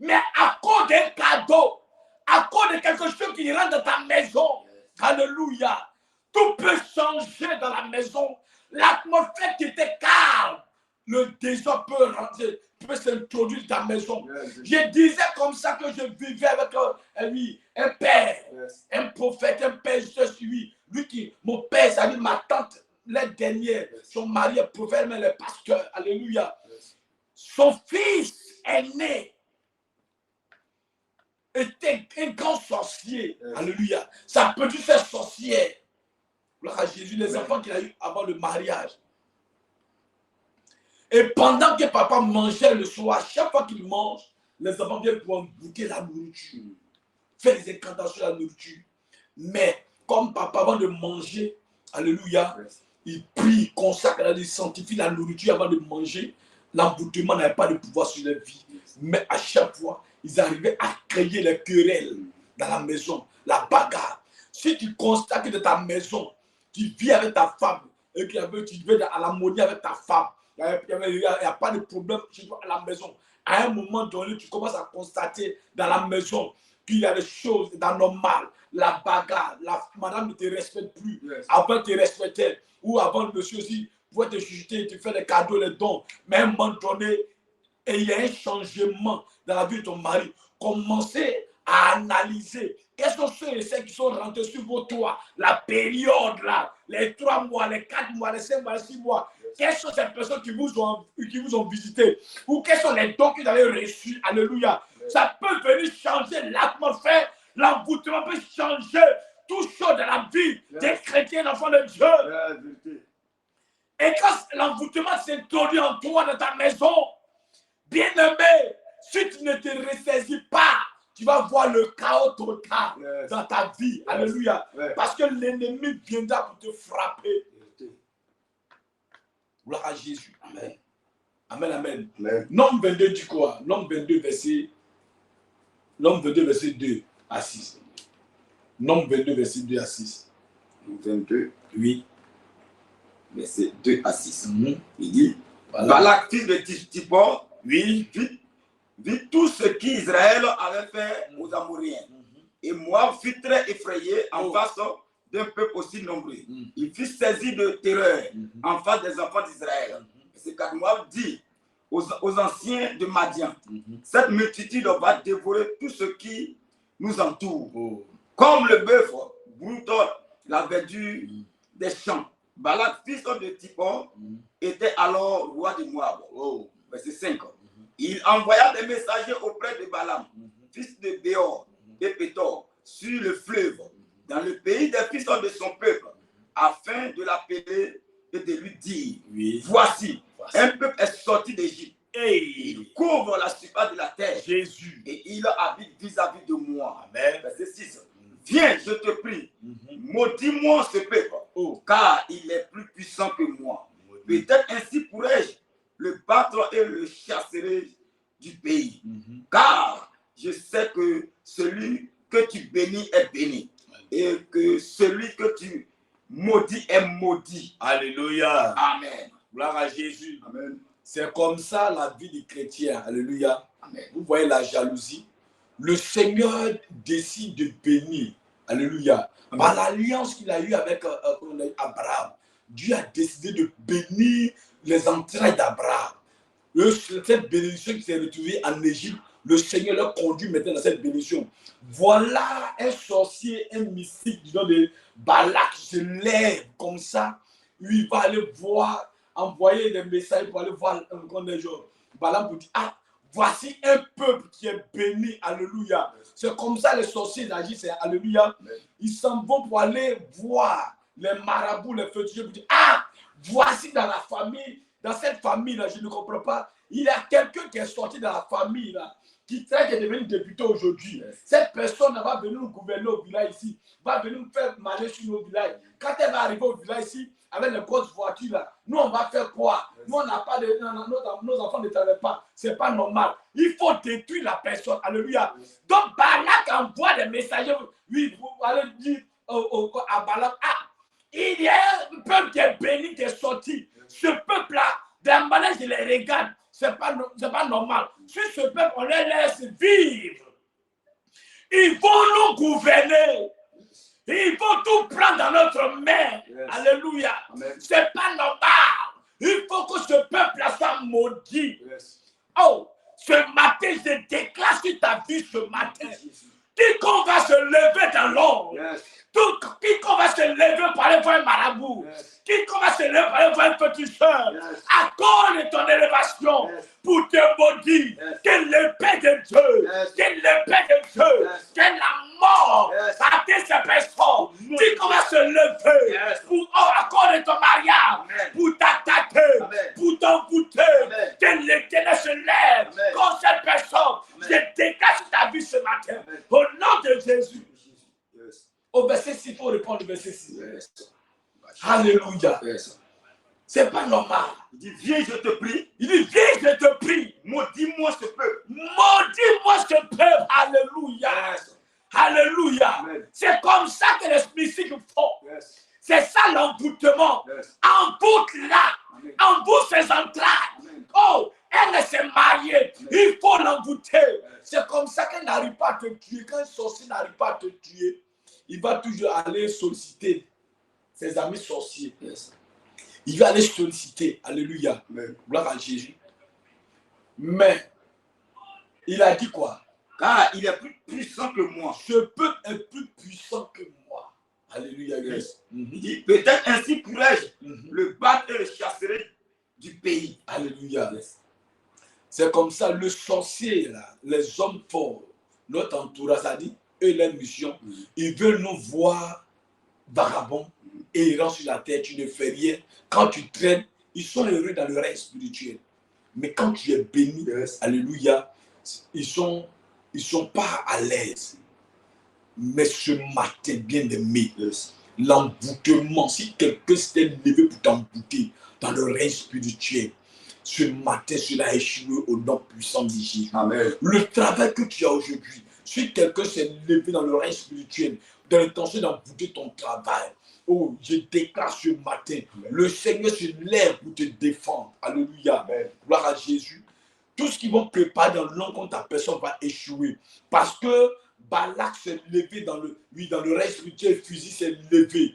Speaker 1: Mais à cause d'un cadeau, à cause de quelque chose qui rentre dans ta maison, alléluia, tout peut changer dans la maison. L'atmosphère qui était calme, le désordre peut rentrer, peut s'introduire dans ta maison. Je disais comme ça que je vivais avec un père, un prophète, un père, je suis lui qui, mon père, ça dit ma tante, la dernière, son mari est prophète, mais le pasteur, alléluia. Son fils est né, était un grand sorcier, alléluia. Sa petite sœur sorcière. Gloire à Jésus, les enfants qu'il a eu avant le mariage. Et pendant que papa mangeait le soir, chaque fois qu'il mange, les enfants viennent pour goûter la nourriture, faire des incantations à la nourriture. Mais comme papa, avant de manger, alléluia, il prie, il consacre, il sanctifie la nourriture avant de manger. L'emboutement n'avait pas de pouvoir sur la vie. Mais à chaque fois, ils arrivaient à créer les querelles dans la maison, la bagarre. Si tu constates que dans ta maison, tu vis avec ta femme et que tu vis à l'harmonie avec ta femme, il n'y a pas de problème chez toi à la maison. À un moment donné, tu commences à constater dans la maison qu'il y a des choses d'anormal. La bagarre, la madame ne te respecte plus. Avant, tu te respectais. Ou avant, le monsieur aussi pouvait te chuter, te faire des cadeaux, les dons. Mais à un moment donné, et il y a un changement dans la vie de ton mari. Commencez à analyser quels sont ceux et celles qui sont rentrés sur vos toits, la période là, les 3 mois, les 4 mois, les 5 mois, les 6 mois. Quelles sont ces personnes qui vous ont visité? Ou quels sont les dons que vous avez reçus? Alléluia. Ça peut venir changer l'atmosphère. L'envoûtement peut changer tout chose dans la vie des chrétiens, enfants de Dieu. Et quand l'envoûtement s'introduit en toi, dans ta maison, bien-aimé, si tu ne te ressaisis pas, tu vas voir le chaos total dans ta vie. Alléluia. Parce que l'ennemi viendra pour te frapper. Gloire à Jésus. Amen. Amen, amen. Nombre 22 dit quoi? Nombre 22, verset 2 à 6. Nombre 22, verset 2 à 6.
Speaker 2: 22.
Speaker 1: Oui.
Speaker 2: Verset 2 à 6. Il dit, Balak, fils de Tipor, vit tout ce qu'Israël avait fait aux Amoréens. Et Moab fut très effrayé en face d'un peuple aussi nombreux. Il fut saisi de terreur en face des enfants d'Israël. C'est quand Moab dit aux anciens de Madian, cette multitude va dévorer tout ce qui nous entoure. Comme le bœuf broute la verdure des champs. Balak, fils de Tipor, était alors roi de Moab. Verset 5. Il envoya des messagers auprès de Balaam, fils de Béor et Pétor, sur le fleuve, dans le pays des fils de son peuple, afin de l'appeler et de lui dire, voici, un peuple est sorti d'Égypte. Et il couvre la surface de la terre. Jésus. Et il habite vis-à-vis de moi. Amen. Verset 6. Viens, je te prie, maudis-moi ce peuple, car il est plus puissant que moi. Peut-être ainsi pourrais-je le battre et le chasserai du pays. Car je sais que celui que tu bénis est béni, et que celui que tu maudis est maudit. Alléluia. Amen. Gloire à Jésus. Amen. C'est comme ça la vie du chrétien. Alléluia. Amen. Vous voyez la jalousie. Le Seigneur décide de bénir. Alléluia. Amen. Par l'alliance qu'il a eue avec Abraham, Dieu a décidé de bénir les entrailles d'Abraham. Cette bénédiction qui s'est retrouvée en Égypte, le Seigneur leur conduit maintenant dans cette bénédiction. Voilà un sorcier, un mystique du nom de Balak qui se lève comme ça. Lui, il va aller voir, envoyer des messages pour aller voir des gens. Balaam pour dire, voici un peuple qui est béni. Alléluia. C'est comme ça les sorciers agissent. Alléluia. Ils s'en vont pour aller voir les marabouts, les féticheurs, pour dire, voici dans la famille, dans cette famille-là, je ne comprends pas. Il y a quelqu'un qui est sorti dans la famille, là, qui est devenu député aujourd'hui. Cette personne va venir nous gouverner au village ici, va venir nous faire marcher sur nos villages. Quand elle va arriver au village ici, avec les grosses voitures là, nous on va faire quoi? Nous on n'a pas de. Nos enfants ne travaillent pas. C'est pas normal. Il faut détruire la personne. Alléluia. Donc Balak envoie des messagers. Oui, vous allez dire à Balak, il y a un peuple qui est béni, qui est sorti. Ce peuple-là, de la manière je les regarde, c'est pas normal. Sur ce peuple, on les laisse vivre. Ils vont nous gouverner. Ils vont tout prendre dans notre main. Alléluia. C'est pas normal. Il faut que ce peuple-là soit maudit. Ce matin, je déclare sur ta vie ce matin. Quiconque va se lever dans l'ombre. Quiconque va se lever pour aller voir un marabout. Quiconque va se lever pour aller voir un féticheur. Accorde ton élévation pour te maudire. Que l'épée de Dieu, que l'épée de Dieu, que la mort batte ces personnes. Quiconque va se lever pour accorder ton mariage, pour t'attaquer, pour t'envoûter. Que l'Éternel se lève contre cette personne. Je déclare sur ta vie ce matin. Au nom de Jésus. Au verset 6, il faut répondre au verset 6. Alléluia.
Speaker 1: C'est pas normal.
Speaker 2: Il dit, viens, je te prie.
Speaker 1: Il dit, viens, je te prie.
Speaker 2: Maudis-moi ce peuple.
Speaker 1: Maudis-moi ce peuple. Alléluia.
Speaker 2: Yes.
Speaker 1: Alléluia. C'est comme ça que les mystiques font.
Speaker 2: Yes.
Speaker 1: C'est ça l'envoûtement.
Speaker 2: Yes.
Speaker 1: Envoûte-la. Envoûte ses entrailles.
Speaker 2: Amen.
Speaker 1: Oh, elle s'est mariée.
Speaker 2: Amen.
Speaker 1: Il faut l'envoûter.
Speaker 2: Yes.
Speaker 1: C'est comme ça qu'elle n'arrive pas à te tuer. Quand un sorcier n'arrive pas à te tuer, il va toujours aller solliciter ses amis sorciers.
Speaker 2: Yes.
Speaker 1: Il va aller solliciter. Alléluia.
Speaker 2: Amen.
Speaker 1: Gloire à Jésus. Mais, il a dit quoi?
Speaker 2: Car il est plus puissant que moi.
Speaker 1: Ce peuple est plus puissant que moi. Alléluia.
Speaker 2: Yes.
Speaker 1: Il
Speaker 2: dit, peut-être ainsi pourrais-je
Speaker 1: Mhm.
Speaker 2: le battre et le chasser du pays.
Speaker 1: Alléluia.
Speaker 2: Yes.
Speaker 1: C'est comme ça, le sorcier, là, les hommes forts, notre entourage, ça dit, eux, leur mission, ils veulent nous voir vagabonds, errants sur la terre, tu ne fais rien. Quand tu traînes, ils sont heureux dans le règne spirituel. Mais quand tu es béni,
Speaker 2: Yes.
Speaker 1: alléluia, ils sont pas à l'aise. Mais ce matin, bien-aimé,
Speaker 2: Yes.
Speaker 1: l'emboutement, si quelqu'un s'était levé pour t'embouter dans le règne spirituel, ce matin, cela a échoué au nom puissant de Jésus.
Speaker 2: Amen.
Speaker 1: Le travail que tu as aujourd'hui, si quelqu'un s'est levé dans le règne spirituel, dans l'intention d'embouter ton travail, oh, je déclare ce matin,
Speaker 2: Amen.
Speaker 1: le Seigneur se lève pour te défendre. Alléluia.
Speaker 2: Amen.
Speaker 1: Gloire à Jésus. Tout ce qu'ils vont préparer dans l'encontre de ta personne va échouer. Parce que Balak s'est levé dans le règne spirituel, fusil s'est levé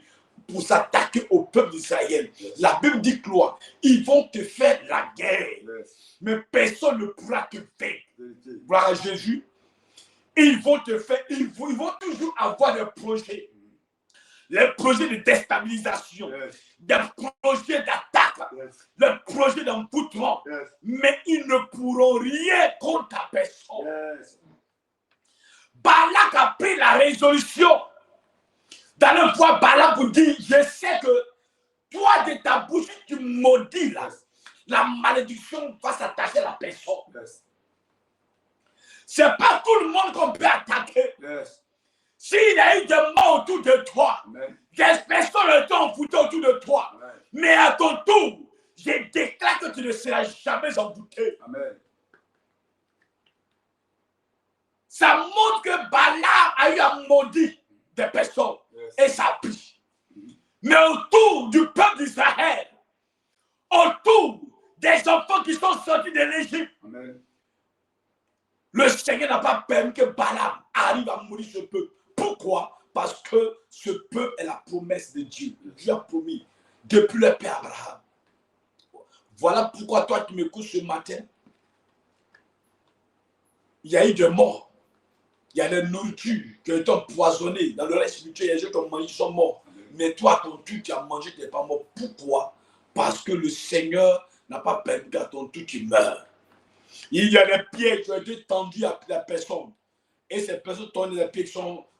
Speaker 1: pour s'attaquer au peuple d'Israël.
Speaker 2: Yes.
Speaker 1: La Bible dit, Gloire, ils vont te faire la guerre,
Speaker 2: Yes.
Speaker 1: mais personne ne pourra te faire.
Speaker 2: Vérité.
Speaker 1: Gloire à Jésus. Ils vont te faire, ils vont toujours avoir des projets. Les projets de déstabilisation,
Speaker 2: Yes.
Speaker 1: des projets d'attaque,
Speaker 2: Yes.
Speaker 1: des projets d'emboutement,
Speaker 2: Yes.
Speaker 1: mais ils ne pourront rien contre ta personne.
Speaker 2: Yes.
Speaker 1: Balak a pris la résolution d'aller voir Balak pour dire, je sais que toi de ta bouche, tu maudis là,
Speaker 2: Yes.
Speaker 1: la malédiction va s'attacher à la personne.
Speaker 2: Yes.
Speaker 1: C'est pas tout le monde qu'on peut attaquer.
Speaker 2: Yes.
Speaker 1: S'il y a eu des morts autour de toi,
Speaker 2: Amen.
Speaker 1: des personnes sont envoûtées autour de toi,
Speaker 2: Amen.
Speaker 1: mais à ton tour, je déclare que tu ne seras jamais envoûté.
Speaker 2: Amen.
Speaker 1: Ça montre que Balaam a eu à maudire des personnes
Speaker 2: Yes.
Speaker 1: et ça prie. Mais autour du peuple d'Israël, autour des enfants qui sont sortis de l'Égypte,
Speaker 2: Amen.
Speaker 1: le Seigneur n'a pas permis que Balaam arrive à mourir ce peuple. Pourquoi? Parce que ce peuple est la promesse de Dieu. Dieu a promis depuis le père Abraham. Voilà pourquoi toi qui m'écoutes ce matin, il y a eu des morts. Il y a des nourritures qui ont été empoisonnées. Dans le reste spirituel, il y a des gens qui ont mangé, qui sont morts. Mais toi, ton tour, tu as mangé, tu n'es pas mort. Pourquoi? Parce que le Seigneur n'a pas permis qu'à ton tour, tu meurs. Il y a des pieds qui ont été tendus à la personne. Et ces personnes tendent des pieds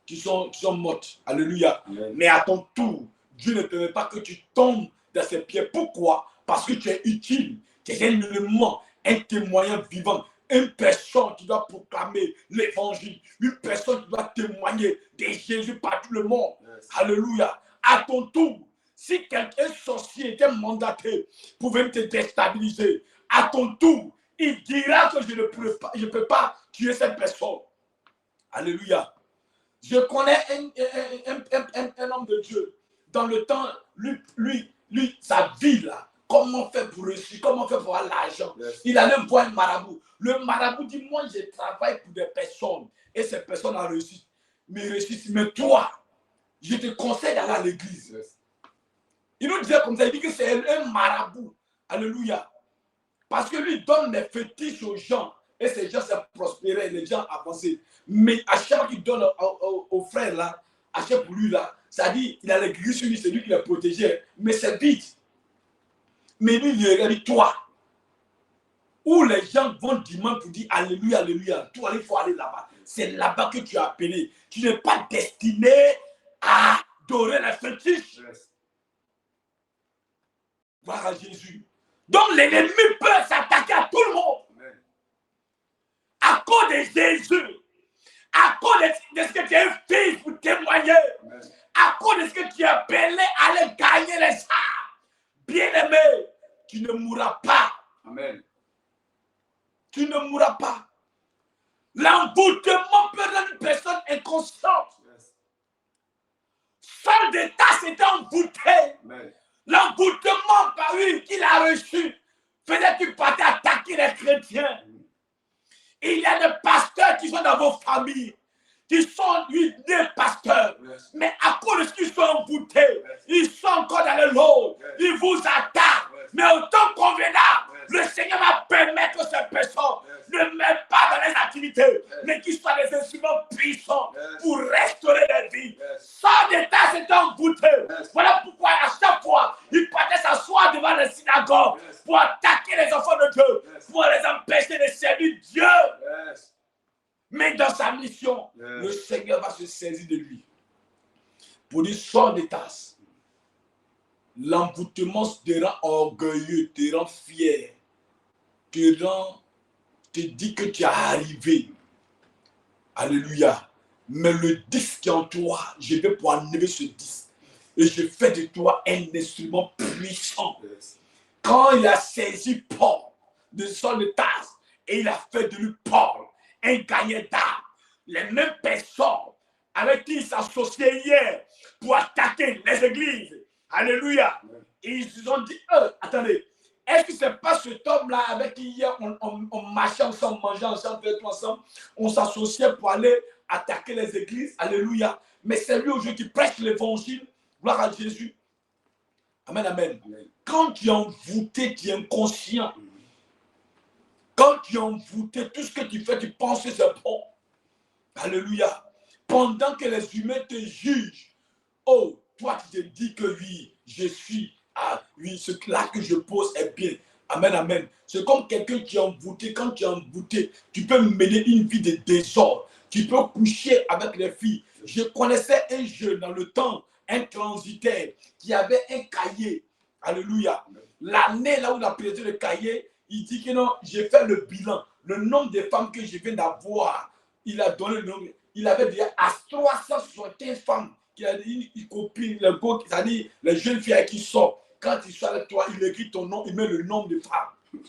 Speaker 1: qui sont mortes. Alléluia.
Speaker 2: Amen.
Speaker 1: Mais à ton tour, Dieu ne permet pas que tu tombes dans ces pieds. Pourquoi? Parce que tu es utile. Tu es un élément, un témoignage vivant. Une personne qui doit proclamer l'évangile. Une personne qui doit témoigner de Jésus par tout le monde.
Speaker 2: Yes.
Speaker 1: Alléluia. À ton tour, si quelqu'un sorcier était mandaté pour venir te déstabiliser, à ton tour, il dira que je ne peux pas tuer cette personne. Alléluia. Je connais un homme de Dieu. Dans le temps, lui sa vie là, comment faire pour réussir, comment faire pour avoir l'argent.
Speaker 2: Yes.
Speaker 1: Il allait voir un marabout. Le marabout dit, moi je travaille pour des personnes et ces personnes ont réussi. Mais réussissent. Mais toi, je te conseille d'aller à l'église.
Speaker 2: Yes.
Speaker 1: Il nous disait comme ça, il dit que c'est un marabout. Alléluia. Parce que lui donne des fétiches aux gens et ces gens se prospéraient, les gens avançaient. Mais à chaque fois qu'il donne aux frères là, à chaque fois pour lui là, ça dit, il a l'église sur lui, c'est lui qui l'a protégé. Mais c'est vide. Mais lui, il regarde toi. Où les gens vont dimanche pour dire Alléluia, Alléluia. Toi, il faut aller là-bas. C'est là-bas que tu es appelé. Tu n'es pas destiné à adorer les fétiches.
Speaker 2: Yes.
Speaker 1: Gloire à Jésus. Donc l'ennemi peut s'attaquer à tout le monde.
Speaker 2: Amen.
Speaker 1: À cause de Jésus. À cause de ce que tu es fils pour témoigner.
Speaker 2: Amen.
Speaker 1: À cause de ce que tu es appelé à aller gagner les âmes. Bien-aimé, tu ne mourras pas.
Speaker 2: Amen.
Speaker 1: Tu ne mourras pas. L'envoûtement peut rendre une personne inconsciente.
Speaker 2: Yes.
Speaker 1: Saul de Tarse était envoûté.
Speaker 2: Amen.
Speaker 1: L'envoûtement par lui qu'il a reçu faisait qu'il partait attaquer les chrétiens. Il y a des pasteurs qui sont dans vos familles, qui sont des pasteurs,
Speaker 2: Yes.
Speaker 1: mais à cause de ce qu'ils sont envoûtés, ils sont encore dans le lot, ils vous attaquent. Mais au temps convenable, le Seigneur va permettre que ces personnes ne mettent pas dans les activités, mais qu'ils soient des instruments puissants pour restaurer leur vie. Sans d'état, c'est envoûté. Voilà pourquoi à chaque fois, il partait s'asseoir devant les synagogues pour attaquer les enfants de Dieu, pour les empêcher de servir Dieu. Mais dans sa mission, le Seigneur va se saisir de lui. Pour dire, sors des tasses. L'envoûtement te rend orgueilleux, te rend fier, te dit que tu es arrivé. Alléluia. Mais le disque qui est en toi, je vais pouvoir enlever ce disque. Et je fais de toi un instrument puissant. Quand il a saisi Paul de son tasse, et il a fait de lui Paul un gagnant d'âme, les mêmes personnes avec qui il s'associait hier pour attaquer les églises. Alléluia. Et ils se sont dit, attendez, est-ce que ce n'est pas cet homme-là avec qui hier on marchait ensemble, mangeait ensemble, faisait tout ensemble, on s'associait pour aller attaquer les églises. Alléluia. Mais c'est lui aujourd'hui qui prêche l'évangile. Gloire à Jésus. Amen, amen. Quand tu es envoûté, tu es inconscient. Quand tu es envoûté, tout ce que tu fais, tu penses que c'est bon. Alléluia. Pendant que les humains te jugent, oh, toi tu te dis que oui, je suis, oui, ce là que je pose est bien. Amen, amen. C'est comme quelqu'un qui est envoûté. Quand tu es envoûté, tu peux mener une vie de désordre. Tu peux coucher avec les filles. Je connaissais un jeune dans le temps, un transitaire, qui avait un cahier. Alléluia. L'année là où il a présenté le cahier, il dit que non, j'ai fait le bilan. Le nombre de femmes que je viens d'avoir, il a donné le nombre. Il avait déjà à 375 femmes qui a dit une copine, c'est-à-dire les jeunes filles avec qui sortent. Quand il sort avec toi, il écrit ton nom, il met le nombre de femmes.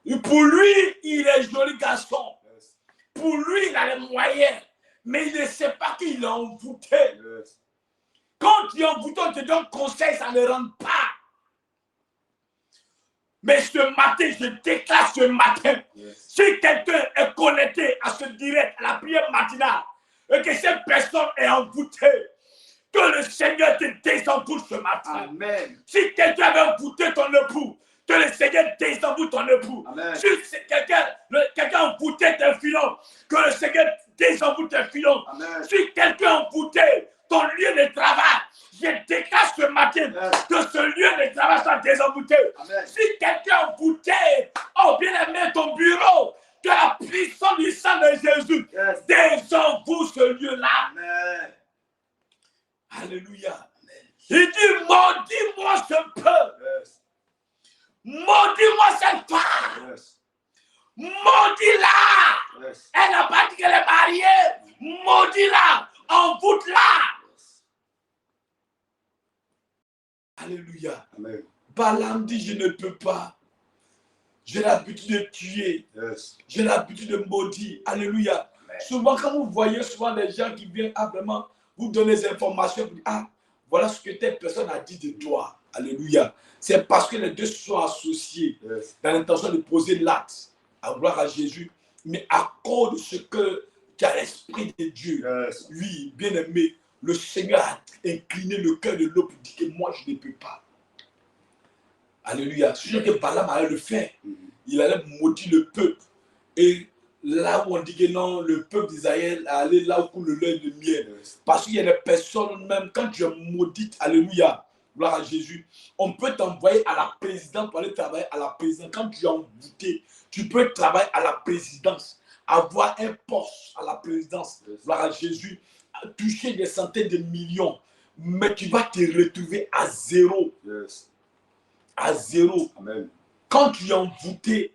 Speaker 1: Et pour lui, il est joli garçon. Pour lui, il a les moyens. Mais il ne sait pas qu'il est envoûté. Quand tu es envoûté, on te donne conseil, ça ne rentre pas. Mais ce matin, je déclare ce matin, si quelqu'un est connecté à ce direct, à la prière matinale, et que cette personne est envoûtée, que le Seigneur te désenvoûte ce matin.
Speaker 2: Amen.
Speaker 1: Si quelqu'un avait envoûté ton époux, que le Seigneur désenvoûte ton époux.
Speaker 2: Amen.
Speaker 1: Si quelqu'un a envoûté tes filons, que le Seigneur désenvoûte tes filons.
Speaker 2: Amen.
Speaker 1: Si quelqu'un a envoûté ton lieu de travail, je déclare ce matin que ce lieu de travail soit désenvoûté.
Speaker 2: Amen.
Speaker 1: Si quelqu'un a envoûté, oh bien aimé, ton bureau, que la puissance du sang de Jésus désenvoûte ce lieu-là.
Speaker 2: Amen.
Speaker 1: Alléluia. Il dit, maudis-moi ce peuple. Maudis-moi cette femme. Maudis-la. Elle n'a pas dit qu'elle est mariée. Maudis-la. Envoûte-la. Alléluia.
Speaker 2: Amen.
Speaker 1: Balaam dit, je ne peux pas. J'ai l'habitude de tuer. J'ai l'habitude de maudire. Alléluia.
Speaker 2: Amen.
Speaker 1: Souvent, quand vous voyez souvent les gens qui viennent vraiment vous donner des informations, vous dites, voilà ce que telle personne a dit de toi. Alléluia. C'est parce que les deux se sont associés dans l'intention de poser l'acte à gloire à Jésus, mais à cause de ce que tu as l'Esprit de Dieu. Oui, bien aimé, le Seigneur a incliné le cœur de l'homme pour dire que moi je ne peux pas. Alléluia. C'est sûr que Balaam allait le faire. Il allait maudire le peuple. Et là où on dit que non, le peuple d'Israël allait là où coule le lait de miel. Parce qu'il y a des personnes, même quand tu es maudite, alléluia, gloire à Jésus, on peut t'envoyer à la présidence pour aller travailler à la présidence. Quand tu es envoûté, tu peux travailler à la présidence, avoir un poste à la présidence, gloire à Jésus, toucher des centaines de millions, mais tu vas te retrouver à zéro. À zéro.
Speaker 2: Amen.
Speaker 1: Quand tu es envoûté,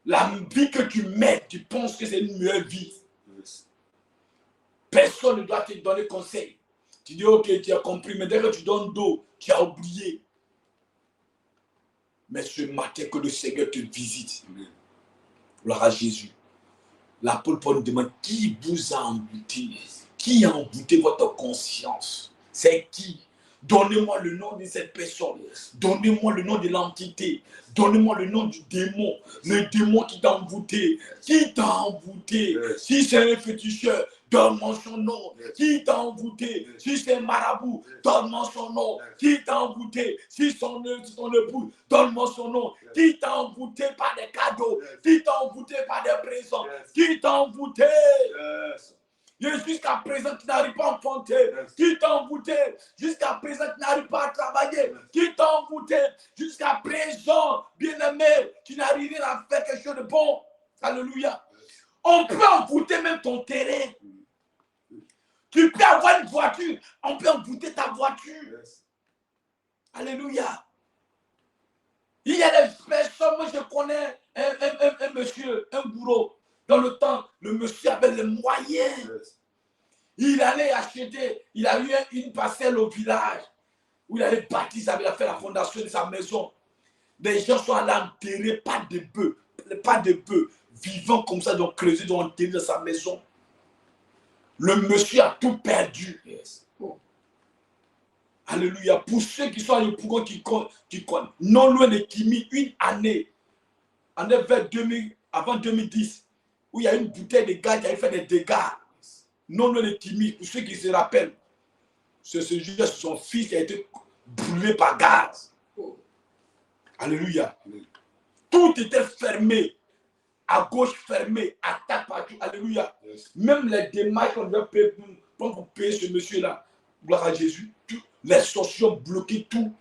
Speaker 1: la vie que tu mets, tu penses que c'est une meilleure vie. Personne ne doit te donner conseil. Tu dis, ok, tu as compris, mais dès que tu donnes d'eau, tu as oublié. Mais ce matin, que le Seigneur te visite. Gloire à Jésus. L'apôtre Paul nous demande qui vous a embouté? Qui a embouté votre conscience? C'est qui? Donnez-moi le nom de cette personne. Donnez-moi le nom de l'entité. Donnez-moi le nom du démon. Le démon qui t'a embouté. Qui t'a embouté? Si c'est un féticheur, donne-moi son nom. Qui t'a embouté? Si c'est un marabout, donne-moi son nom. Qui t'a embouté? Si son époux, donne-moi son nom. Qui t'a embouté par des cadeaux? Qui t'a embouté par des présents? Qui t'a embouté? Jusqu'à présent, tu n'arrives pas à enfanter. Qui t'a embouté? Jusqu'à présent, tu n'arrives pas à travailler. Qui t'a embouté? Jusqu'à présent, bien-aimé, tu n'arrives pas à faire quelque chose de bon. Alléluia. On peut embouter même ton terrain. Tu peux avoir une voiture. On peut embouter ta voiture. Alléluia. Il y a des personnes, moi je connais un monsieur, un bourreau. Dans le temps, le monsieur avait les moyens. Il allait acheter, il a eu une parcelle au village où il allait bâtir, il a fait la fondation de sa maison. Des gens sont allés enterrer, pas de bœufs, vivants comme ça, ils ont creusé, ils ont enterré dans sa maison. Le monsieur a tout perdu. Alléluia. Pour ceux qui sont allés pour qui connaissent, non loin de Kimi, une année vers 2000, avant 2010, où il y a une bouteille de gaz qui avait fait des dégâts. Non loin de Kimi, pour ceux qui se rappellent, c'est ce jour, son fils qui a été brûlé par gaz. Alléluia. Tout était fermé. À gauche fermé, attaque partout. Alléluia. Même les démarches qu'on devait payer pour payer ce monsieur-là, gloire à Jésus, les sorciers ont bloqué tout.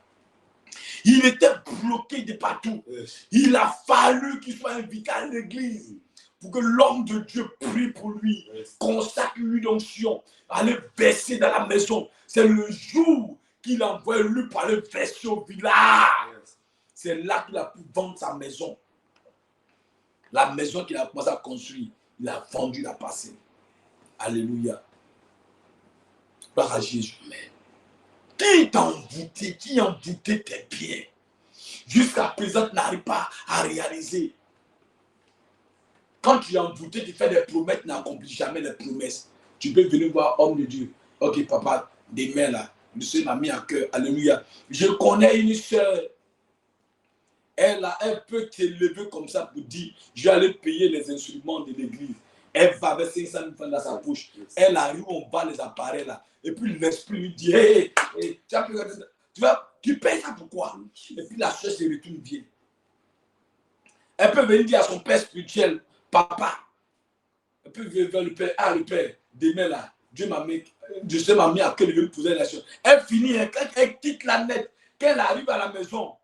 Speaker 1: Il était bloqué de partout. Il a fallu qu'il soit invité à l'église pour que l'homme de Dieu prie pour lui, consacre lui l'onction, aller verser dans la maison. C'est le jour qu'il a envoyé lui pour aller verser au village. C'est là qu'il a pu vendre sa maison. La maison qu'il a commencé à construire, il a vendu la parcelle. Alléluia. Gloire à Jésus. Qui t'a embouté, qui a embouté tes biens? Jusqu'à présent, tu n'arrives pas à réaliser. Quand tu es embouté, tu fais des promesses, tu n'accomplis jamais les promesses. Tu peux venir voir homme de Dieu. Ok, papa, demain là, le Seigneur m'a mis à cœur. Alléluia. Je connais une soeur. Elle peut t'élever comme ça pour dire, je vais aller payer les instruments de l'église. Elle va avec 500 000 francs dans sa poche. Elle arrive, on va les appareils là. Et puis l'esprit lui dit, hey, tu payes ça pourquoi? Et puis la soeur se retourne bien. Elle peut venir dire à son père spirituel, papa. Elle peut venir vers le père, le père, demain là, Dieu m'a mis à cœur de me poser la chose. Elle finit, quand elle quitte la net, quand elle arrive à la maison,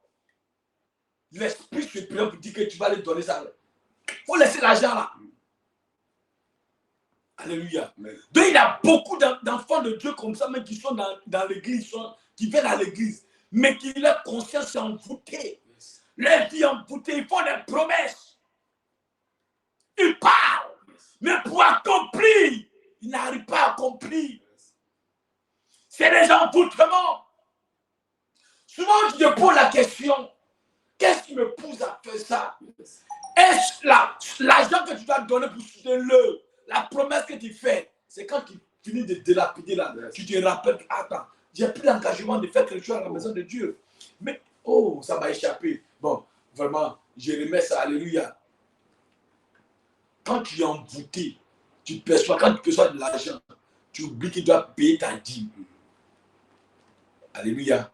Speaker 1: l'esprit se prend pour dire que tu vas lui donner ça. Il faut laisser l'argent là. Alléluia. Donc il y a beaucoup d'enfants de Dieu comme ça, même qui sont dans l'église, qui viennent à l'église, mais qui leur conscience est envoûtée. Leur vie envoûtée, ils font des promesses. Ils parlent, mais pour accomplir, ils n'arrivent pas à accomplir. C'est des envoûtements. Souvent, je te pose la question, qu'est-ce qui me pousse à faire ça? Est-ce l'argent que tu dois donner pour soutenir le, la promesse que tu fais, c'est quand tu finis de délapider là, tu te rappelles, attends, j'ai pris l'engagement de faire quelque chose à la maison de Dieu. Mais, oh, ça m'a échappé. Bon, vraiment, je remets ça, alléluia. Quand tu es envoûté, tu perçois, quand tu perçois de l'argent, tu oublies que tu dois payer ta dîme. Alléluia.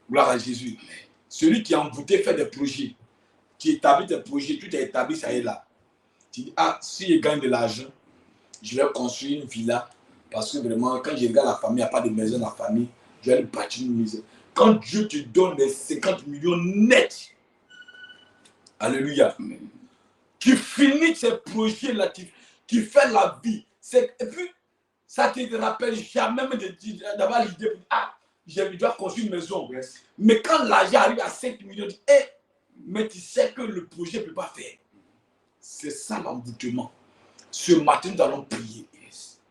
Speaker 1: Gloire à Jésus. Celui qui est envoûté fait des projets. Tu établis tes projets, tout est établi, ça est là. Tu dis, ah, si je gagne de l'argent, je vais construire une villa. Parce que vraiment, quand je regarde la famille, il n'y a pas de maison dans la famille, je vais bâtir une maison. Quand Dieu te donne les 50 millions nets, alléluia, tu finis ces projets-là, tu fais la vie. Et puis, ça ne te rappelle jamais d'avoir l'idée, ah, je dois construire une maison. Yes. Mais quand l'argent arrive à 5 millions, tu dis, hey, mais tu sais que le projet ne peut pas faire. C'est ça l'emboutement. Ce matin, nous allons prier. Yes.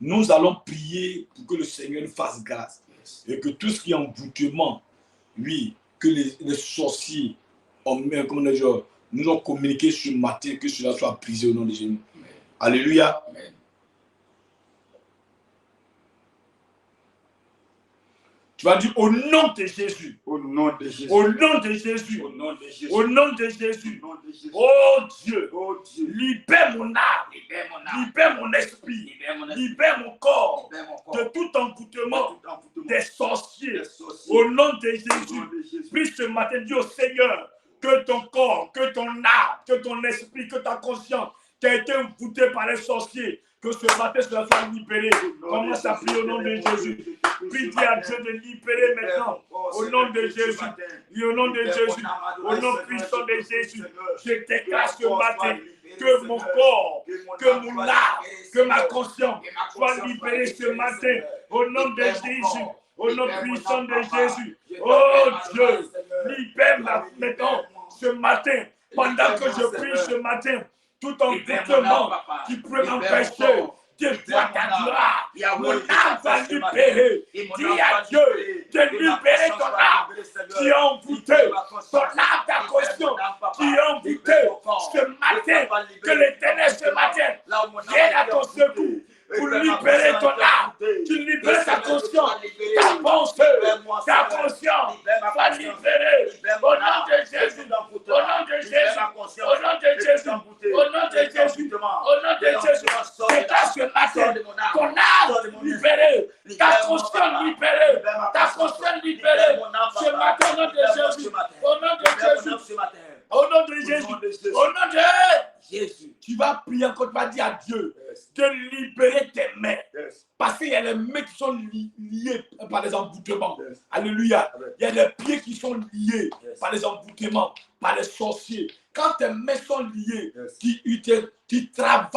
Speaker 1: Nous allons prier pour que le Seigneur nous fasse grâce. Yes. Et que tout ce qui est emboutement, lui, que les sorciers nous ont communiqué ce matin, que cela soit brisé au nom de Jésus. Alléluia.
Speaker 2: Amen.
Speaker 1: Tu vas dire au nom de Jésus.
Speaker 2: Au nom de Jésus.
Speaker 1: Au nom de Jésus.
Speaker 2: Au nom de Jésus.
Speaker 1: Au nom de Jésus.
Speaker 2: Au nom de Jésus.
Speaker 1: Oh Dieu.
Speaker 2: Oh Dieu.
Speaker 1: Libère mon âme.
Speaker 2: Libère mon âme.
Speaker 1: Libère mon esprit.
Speaker 2: Libère mon esprit.
Speaker 1: Libère mon corps.
Speaker 2: Libère mon corps.
Speaker 1: De tout envoûtement
Speaker 2: De tout envoûtement.
Speaker 1: des sorciers.
Speaker 2: Des sorciers.
Speaker 1: Au nom de
Speaker 2: Au
Speaker 1: Jésus.
Speaker 2: nom de Jésus.
Speaker 1: Puis ce matin, dis au Seigneur que ton corps, que ton âme, que ton esprit, que ta conscience qui a été envoûté par les sorciers, que ce matin cela soit libéré. Commence à prier au nom de Jésus. Puis dis à Dieu de libérer maintenant. Au nom de Jésus. Et au nom de Jésus. Au nom puissant de Jésus. Je déclare ce matin que mon corps, que mon âme, que ma conscience soient libérés ce matin. Au nom de Jésus. Au nom puissant de Jésus. Oh Dieu, libère maintenant ce matin. Pendant que je prie ce matin, tout envoûtement qui peut m'empêcher de voir ta gloire, mon âme va libérer. Dis à Dieu de libérer ton âme qui est envoûté, ton âme, ta conscience qui est envoûté ce matin, que l'Éternel ce matin vienne à ton secours pour libérer ton âme, tu libères ta conscience, ta pensée, ta conscience va libérer au nom de Jésus, au nom de Jésus, au nom de Jésus, au nom de Jésus, au nom de Jésus. C'est à ce matin, ton âme libérée, ta conscience libérée, ta conscience libérée, ce matin au nom de Jésus, au nom de Jésus, au nom de Jésus, au nom de Jésus. Tu vas prier encore, tu vas dire à Dieu de libérer tes mains. Parce qu'il y a les mains qui sont liées par les envoûtements. Alléluia. Il y a les pieds qui sont liés par les envoûtements, par les sorciers. Quand tes mains sont liées, qui travaillent,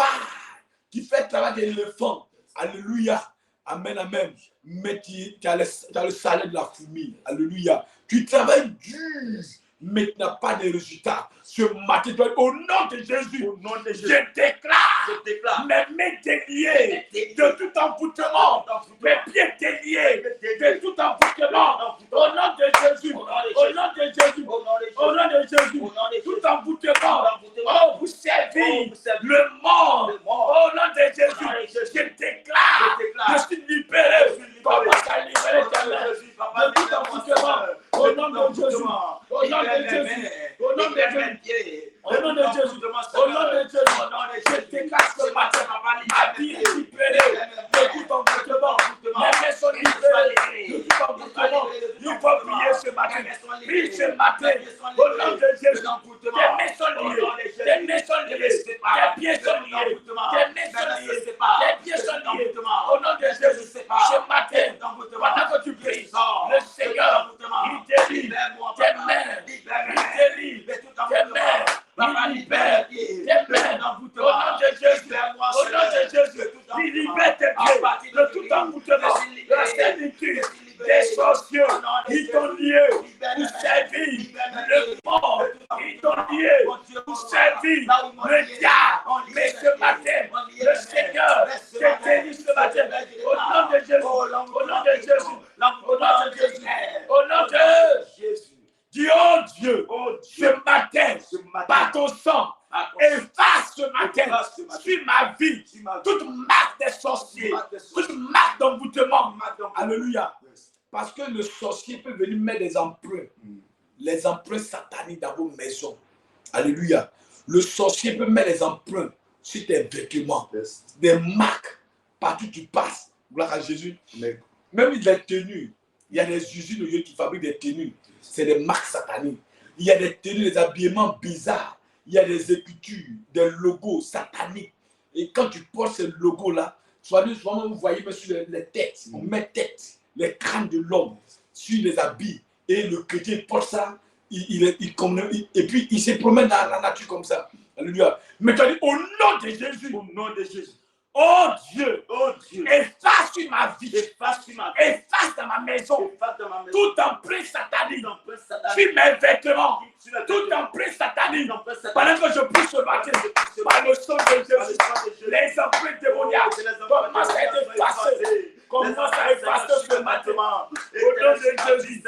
Speaker 1: qui fait le travail d'éléphant. Alléluia. Amen, amen. Mais tu as le salaire de la fourmi. Alléluia. Tu travailles dur, mais tu n'as pas de résultats. Ce matin, au nom de Jésus, je déclare mes mains déliées de tout envoûtement, mes pieds déliés de tout envoûtement. Au nom de Jésus, au nom de Jésus, au nom de Jésus, tout envoûtement. Oh, vous servez le monde. Au nom de Jésus, je déclare, je suis libéré. Commence à libérer ta main de tout envoûtement. Au nom de Jésus, au nom de Jésus, au nom de Jésus. Au nom de Jésus, au nom de Jésus, je déclare ce matin, ma vie est libérée de tout envoûtement. Mes mains sont libérées de tout envoûtement. Il faut prier ce matin. Prie ce matin, au nom de Jésus. Tes mains sont liées, tes mains sont liées, tes pieds sont liés, tes mains sont liées, tes pieds sont liés. Au nom de Jésus, ce matin, pendant que tu pries, le Seigneur, il délivre tes mains, il délivre tes mains. Il libère tes mains au nom de Jésus, au nom de Jésus, il libère tes pieds de tout envoûtement, de la servitude, des sorciers qui t'ont lié pour servir le monde, ils t'ont lié pour servir le diable. Mais ce matin, le Seigneur te délie ce matin, au nom de Jésus, au nom de Jésus, au nom de Jésus, au nom de Jésus. Dis, oh Dieu, ce matin, par ton sang, efface ce matin sur ma vie toute marque des sorciers, toute marque d'envoûtement. Alléluia. Parce que le sorcier peut venir mettre des empreintes, les empreintes sataniques dans vos maisons. Alléluia. Le sorcier peut mettre des empreintes sur tes vêtements, des marques partout où tu passes. Gloire à Jésus. Même les tenues, il y a des usines qui fabriquent des tenues. C'est des marques sataniques. Il y a des tenues, des habillements bizarres. Il y a des écritures, des logos sataniques. Et quand tu portes ces logos-là, soit vous voyez même sur les têtes, on met tête, les crânes de l'homme sur les habits. Et le chrétien porte ça, et puis il se promène dans la nature comme ça. Alléluia. Mais tu as dit, au nom de Jésus, au nom de Jésus. Oh Dieu, efface sur ma vie, efface dans ma maison, tout empreinte satanique, sur mes vêtements, tout empreinte satanique, pendant que je prie ce matin, par le sang de Jésus, les empreintes démoniaques commencent à être effacées. Commence à effacer ce matin. Au nom de Jésus.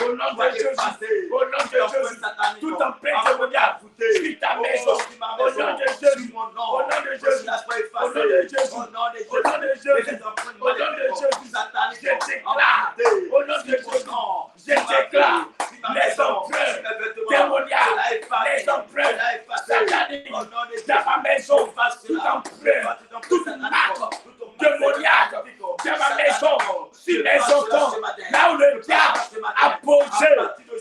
Speaker 1: Au nom de Jésus. au nom de Jésus, au nom de Jésus, au nom de Jésus, je déclare, au nom de Jésus, je déclare les empreintes démoniaques, les empreintes sataniques dans ma maison, toute empreinte, toute marque démoniaque dans ma maison, sur mes enfants, là où le diable a posé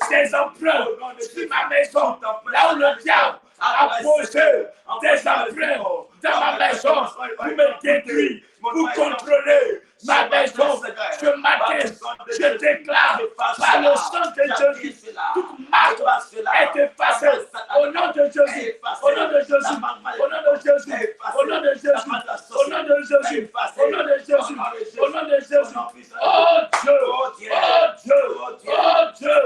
Speaker 1: ses empreintes sur ma maison, là où le diable a posé des empreintes dans ma maison pour me détruire, pour contrôler ma maison. Ce matin, je déclare par le sang de Jésus, toute marque est effacée au nom de Jésus, au nom de Jésus, au nom de Jésus, au nom de Jésus, au nom de Jésus, au nom de Jésus, au nom de Jésus. Oh Dieu, oh Dieu, oh Dieu,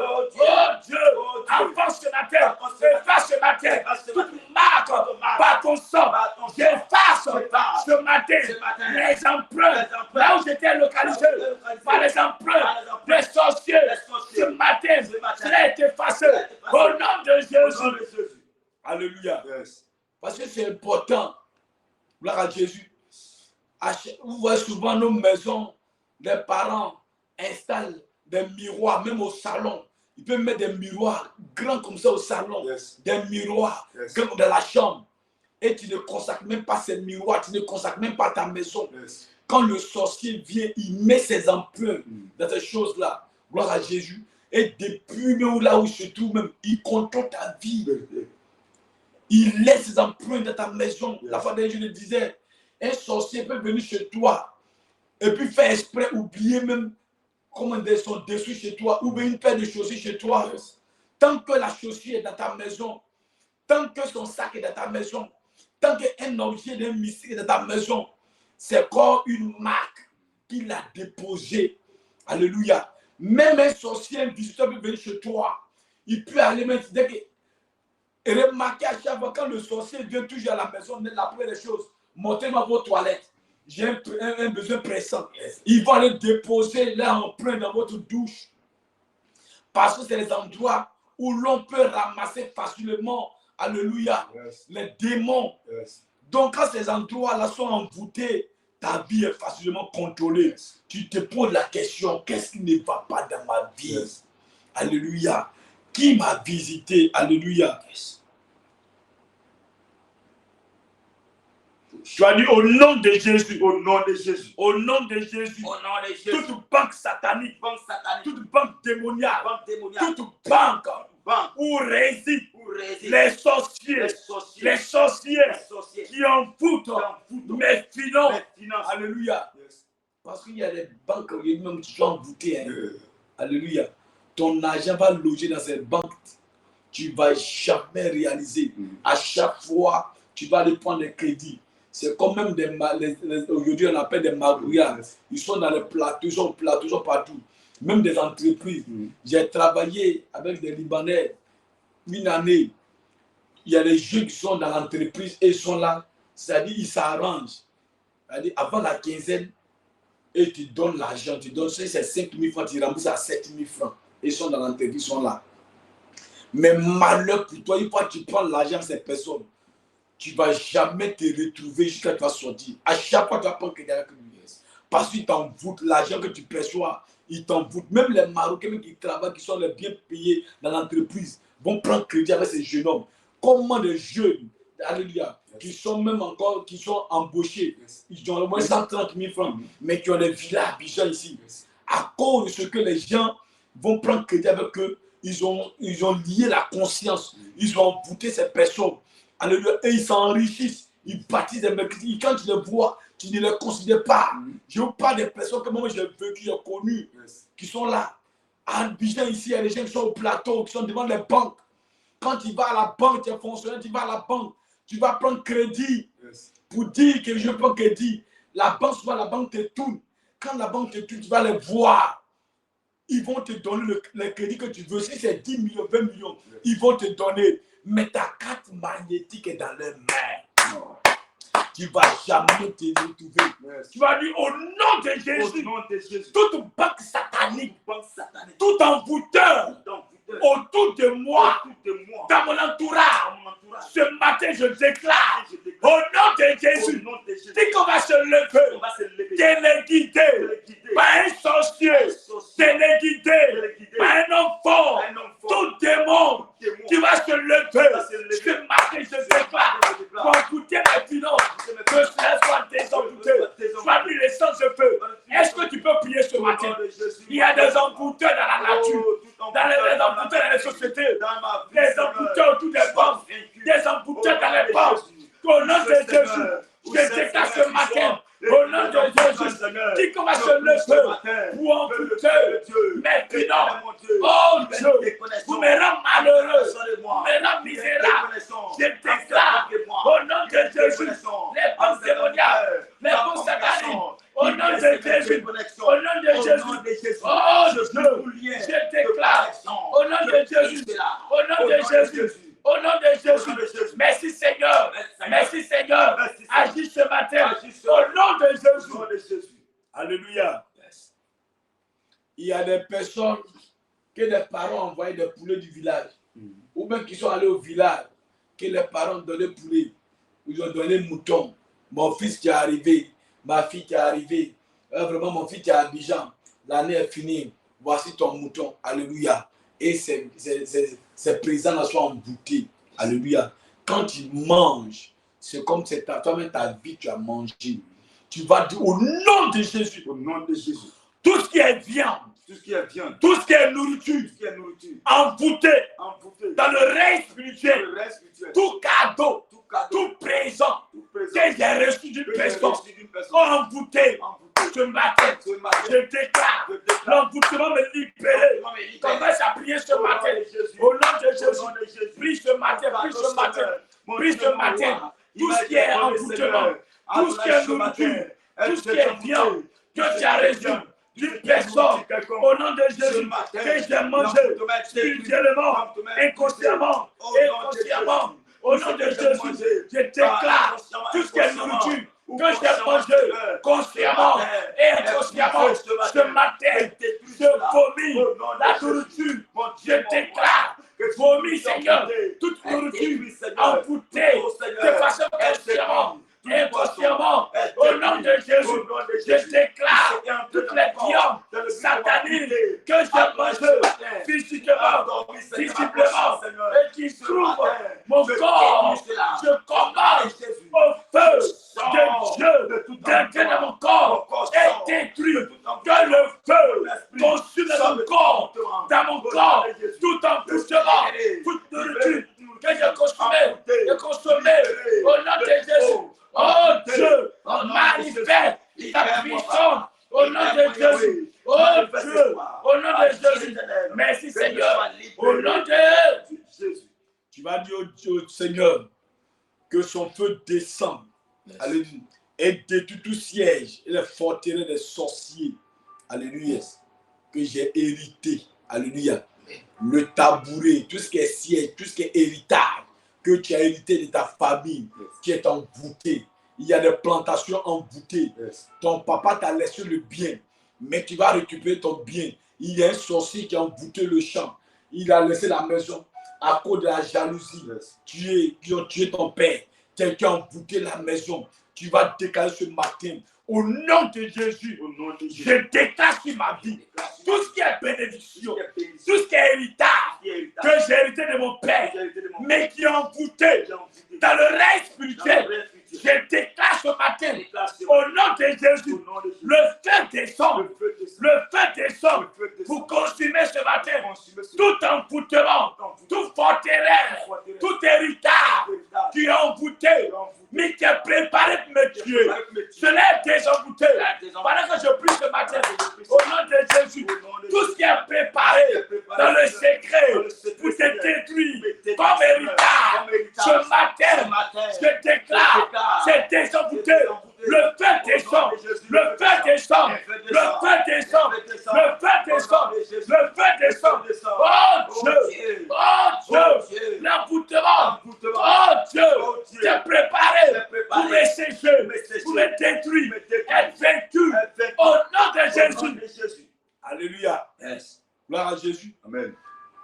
Speaker 1: oh Dieu, avance ce matin, efface ce matin, toute marque par ton sang, j'efface ce matin les empreintes, là où j'étais localisé, par les empreintes des sorciers, ce matin, cela est effacé au nom de Jésus. Alléluia. Parce que c'est important, gloire à Jésus. Vous voyez souvent nos maisons, les parents installent des miroirs, même au salon. Ils peuvent mettre des miroirs grands comme ça au salon, des miroirs grands dans la chambre. Et tu ne consacres même pas ces miroirs, tu ne consacres même pas ta maison. Quand le sorcier vient, il met ses empreintes dans ces choses-là. Gloire à Jésus. Et depuis là où il se trouve même, il contrôle ta vie. Il laisse ses empreintes dans ta maison. La fois dernière, je le disais, un sorcier peut venir chez toi et puis faire exprès, oublier même comment son dessus chez toi, ou bien une paire de chaussures chez toi. Tant que la chaussure est dans ta maison, tant que son sac est dans ta maison, tant qu'un objet d'un mystique est dans ta maison, c'est comme une marque qu'il a déposée. Alléluia. Même un sorcier, un visiteur peut venir chez toi. Il peut aller même dès que. Et remarquez à chaque fois quand le sorcier vient toujours à la maison, la première des choses, montez-moi vos toilettes. J'ai un besoin pressant. Ils vont aller déposer leur empreinte dans votre douche. Parce que c'est les endroits où l'on peut ramasser facilement, alléluia, les démons. Donc quand ces endroits-là sont envoûtés, ta vie est facilement contrôlée. Tu te poses la question, qu'est-ce qui ne va pas dans ma vie? Alléluia. Qui m'a visité? Alléluia. Tu as dit au nom de Jésus, au nom de Jésus, au nom de Jésus, au nom de Jésus. Toute banque satanique, toute banque démoniaque, toute banque où résident les sorciers, les sorciers qui envoûtent mes finances. Alléluia. Parce qu'il y a des banques même qui sont envoûtées. Alléluia. Ton argent va loger dans cette banque. Tu ne vas jamais réaliser. À chaque fois, tu vas aller prendre des crédits. C'est comme même aujourd'hui, on appelle des magouillards. Ils sont dans les plateaux, ils sont partout. Même des entreprises. J'ai travaillé avec des Libanais une année. Il y a des jeunes qui sont dans l'entreprise et ils sont là. C'est-à-dire, ils s'arrangent. C'est-à-dire, avant la quinzaine, et tu donnes l'argent. Tu donnes, c'est 5 000 francs, tu rembourses à 7 000 francs. Ils sont dans l'entreprise, ils sont là. Mais malheur pour toi, une fois que tu prends l'argent de ces personnes, tu ne vas jamais te retrouver jusqu'à ce que tu vas sortir. À chaque fois, tu vas prendre crédit avec lui. Parce qu'il t'envoûte, l'argent que tu perçois, il t'envoûte. Même les Marocains qui travaillent, qui sont les bien payés dans l'entreprise, vont prendre crédit avec ces jeunes hommes. Comment des jeunes, alléluia, qui sont même encore, qui sont embauchés, ils ont au moins 130 000 francs, mais qui ont des villas à Abidjan ici. À cause de ce que les gens vont prendre crédit avec eux, ils ont lié la conscience, ils ont envoûté ces personnes. Alléluia, et ils s'enrichissent, ils bâtissent des mercredis. Quand tu les vois, tu ne les considères pas. Je vous parle des personnes que moi j'ai vécu, j'ai connues, qui sont là. À Abidjan ici, il y a des gens qui sont au plateau, qui sont devant les banques. Quand tu vas à la banque, tu es fonctionnaire, tu vas à la banque, tu vas prendre crédit pour dire que je prends crédit. La banque, souvent la banque te tourne. Quand la banque te tourne, tu vas les voir. Ils vont te donner le crédit que tu veux. Si c'est 10 millions, 20 millions, ils vont te donner. Mais ta carte magnétique est dans leurs mains. Tu ne vas jamais te retrouver. Tu vas dire au nom de Jésus, toute banque satanique, tout envoûteur autour de moi, dans mon entourage. Ce matin, je déclare au nom de Jésus, dès qu'on va se lever, téléguidé par un sorcier, téléguidé par un homme fort, tout démon qui va se lever. Ce matin, je déclare pour goûter mes finances, que cela soit désemboûté, soit mis les sens de feu. Est-ce que tu peux prier ce matin? Il y a des embouteurs dans la nature, dans les embouteurs dans les sociétés, des embouteurs autour des banques, des embouteurs dans les banques. Au nom de Jésus, je déclare ce matin, au nom de Jésus, qui commence à se lever pour embouter mes finances. Oh Dieu, vous me rendez malheureux, vous me rendez misérable. Je déclare, au nom de Jésus, les banques démoniaques, les banques sataniques, au nom de Jésus, au nom de Jésus, oh Dieu, je déclare, au nom de Jésus, au nom de Jésus, au nom de Jésus, merci Seigneur, merci Seigneur, agis ce matin, au nom de Jésus. Alléluia. Il y a des personnes que les parents ont envoyé des poulets du village, ou même qui sont allés au village, que les parents ont donné poulet, ou ils ont donné mouton. Mon fils qui est arrivé, ma fille qui est arrivée, vraiment mon fils qui est à Abidjan, l'année est finie, voici ton mouton, alléluia. Et ces présents-là sont emboutés, alléluia. Quand tu manges, c'est comme si toi-même ta vie, tu as mangé. Tu vas dire au nom de Jésus,
Speaker 2: Au nom de Jésus.
Speaker 1: tout ce qui est viande,
Speaker 2: Tout ce qui est viande,
Speaker 1: tout ce qui est nourriture, embouté dans le règne spirituel, tout cadeau, tout présent que j'ai reçu d'une personne, embouté ce matin, je déclare l'emboutement me libérer. Commence à prier ce matin, au nom de Jésus, prie ce matin, prie ce matin, prie ce matin, tout ce qui est emboutement, tout ce qui est nourriture, tout ce qui est viande, que tu as reçu d'une personne, au nom de Jésus, que j'ai mangé spirituellement, inconsciemment, au nom de Jésus, je déclare tout ce qui est nourriture, que j'ai mangé consciemment et inconsciemment, ce matin, je vomis la nourriture, je déclare, vomis Seigneur, toute nourriture emboutée de façon consciemment, inconsciemment, au nom de Jésus, je déclare toutes les viandes sataniques que j'ai mangées physiquement, visiblement, et qui trouvent mon corps. Je commande au feu de Dieu d'entrer dans mon corps et détruire, que le feu consume mon corps, dans mon corps, tout embouchement, toute nourriture que j'ai consommée, au nom de Jésus. Oh Dieu, manifeste ta puissance au nom de Jésus. Oh Dieu, au nom de Jésus. Merci Seigneur. Au nom de Jésus. Tu vas dire au Seigneur que son feu descende. Alléluia. Et détruit tout siège et les forteresses des sorciers. Alléluia. Que j'ai hérité. Alléluia. Le tabouret, tout ce qui est siège, tout ce qui est héritage que tu as hérité de ta famille, qui est embouté. Il y a des plantations emboutées. Ton papa t'a laissé le bien, mais tu vas récupérer ton bien. Il y a un sorcier qui a embouté le champ. Il a laissé la maison à cause de la jalousie. Qui ont tué ton père. Quelqu'un a embouté la maison. Tu vas déclarer ce matin. Au nom de Jésus, je déclare sur ma vie tout ce qui est bénédiction, tout ce qui est héritage que j'ai hérité de mon père, mais qui est embouté dans le règne spirituel. Je déclare ce matin, au nom de Jésus, le feu descend, pour consumer ce matin tout emboutement, tout forteresse, tout héritage qui est embouté, mais qui est préparé pour me tuer. Cela est désembouté. Pendant que je prie ce matin, au nom de Jésus, tout ce qui est préparé dans le secret pour te détruire comme héritage, ce matin, je déclare, c'est désembouté. Le feu descend, le feu descend, le feu descend, le feu descend, le feu descend. Oh Dieu, l'emboutement, oh Dieu, t'es préparé pour me sécher, pour me détruire, être vaincu au nom de Jésus. Alléluia. Gloire à Jésus.
Speaker 2: Amen.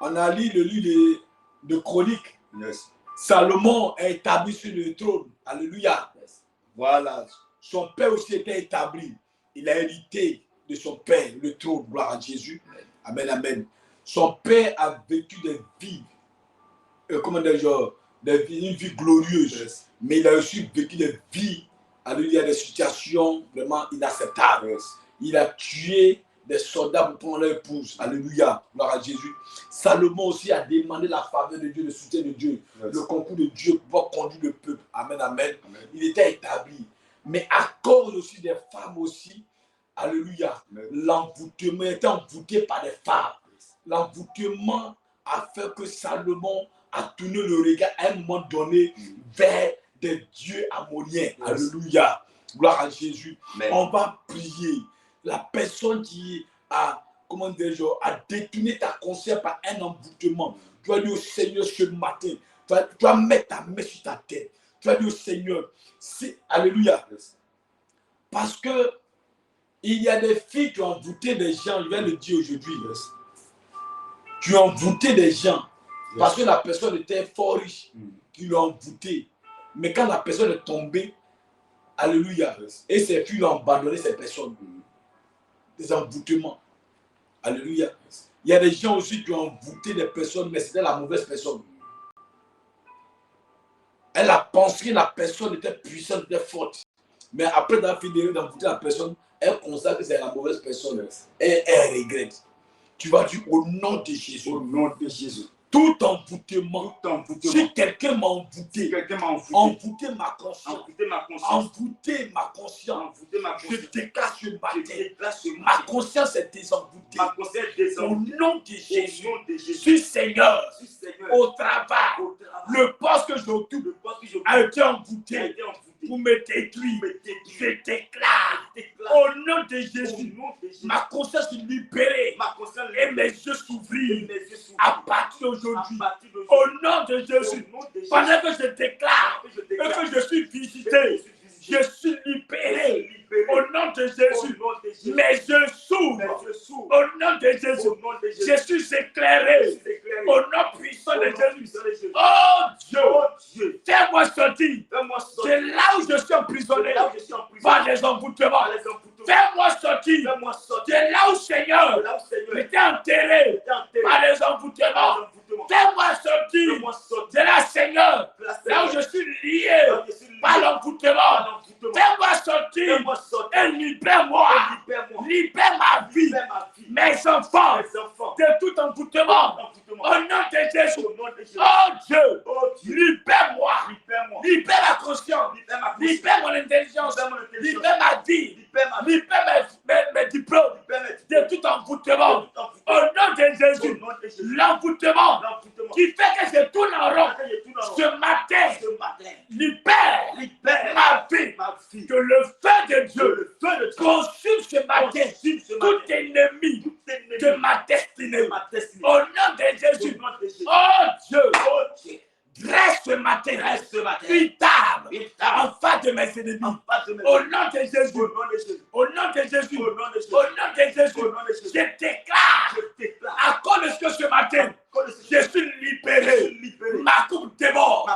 Speaker 1: On a lu le livre de Chroniques.
Speaker 2: Yes.
Speaker 1: Salomon est établi sur le trône. Alléluia.
Speaker 2: Yes. Voilà.
Speaker 1: Son père aussi était établi. Il a hérité de son père le trône. Gloire à Jésus. Amen, amen. Son père a vécu des vies, une vie glorieuse. Yes. Mais il a aussi vécu des vies, alléluia, des situations vraiment inacceptables. Yes. Il a tué des soldats pour prendre leur épouse. Alléluia. Gloire à Jésus. Salomon aussi a demandé la faveur de Dieu, le soutien de Dieu, yes. Le concours de Dieu pour pouvoir conduire le peuple. Amen, amen, amen. Il était établi. Mais à cause aussi des femmes aussi, alléluia, l'envoûtement était envoûté par des femmes. L'envoûtement a fait que Salomon a tourné le regard à un moment donné vers des dieux ammoniens. Yes. Alléluia. Gloire à Jésus. Amen. On va prier. La personne qui a, a détourné ta conscience par un envoûtement, tu vas dire au Seigneur ce matin, tu vas mettre ta main sur ta tête. Tu vas dire au Seigneur, alléluia. Yes. Parce que il y a des filles qui ont envoûté des gens, je vais le dire aujourd'hui. Yes. Qui ont envoûté des gens. Yes. Parce que la personne était fort riche, qui l'ont envoûté. Mais quand la personne est tombée, alléluia, yes. Et ces filles ont abandonné ces personnes. Des envoûtements. Alléluia. Yes. Il y a des gens aussi qui ont envoûté des personnes, mais c'était la mauvaise personne. Elle a pensé que la personne était puissante, était forte. Mais après d'avoir fini d'envoûter la personne, elle constate que c'est la mauvaise personne. Et elle regrette. Tu vas dire au nom de Jésus. Au nom de Jésus. Tout envoûtement. Si quelqu'un m'a envoûté, envoûté ma conscience, envoûté ma conscience, je déclare ce matin, ma conscience est désenvoûtée. Au nom de Jésus, je suis Seigneur, au travail, le poste que j'occupe a été envoûté pour me détruire. Je déclare au nom de Jésus, ma conscience est libérée et mes yeux s'ouvrirent à partir d'aujourd'hui. Au nom de Jésus, pendant que je déclare et que je suis visité, je suis libéré. Au nom de Jésus, mes yeux s'ouvrent. Au nom de Jésus, je suis éclairé. Au nom puissant de Jésus. Oh Dieu, fais-moi sortir de là où je suis emprisonné par les envoûtements. Fais-moi sortir de là où Seigneur m'était enterré par les envoûtements. Fais-moi sortir de là, Seigneur, là où je suis lié par l'envoûtement. Fais-moi sortir et libère-moi. Libère ma vie, mes enfants, de tout envoûtement. Au nom de Jésus. Oh Dieu, libère-moi. Libère ma conscience. Libère mon intelligence. Libère ma vie. Libère mes diplômes de tout envoûtement. Au nom de Jésus. L'envoûtement qui fait que je tourne en rond ce matin, libère ma vie. Que le feu de Dieu consume ce matin tout ennemi de ma destinée. Au nom de Jésus. Oh Dieu, dresse ce matin une table en face de mes ennemis. Au nom de Jésus. Au nom de Jésus. Au nom de Jésus. Je déclare à cause de ce que ce matin, je suis libéré. Ma coupe déborde.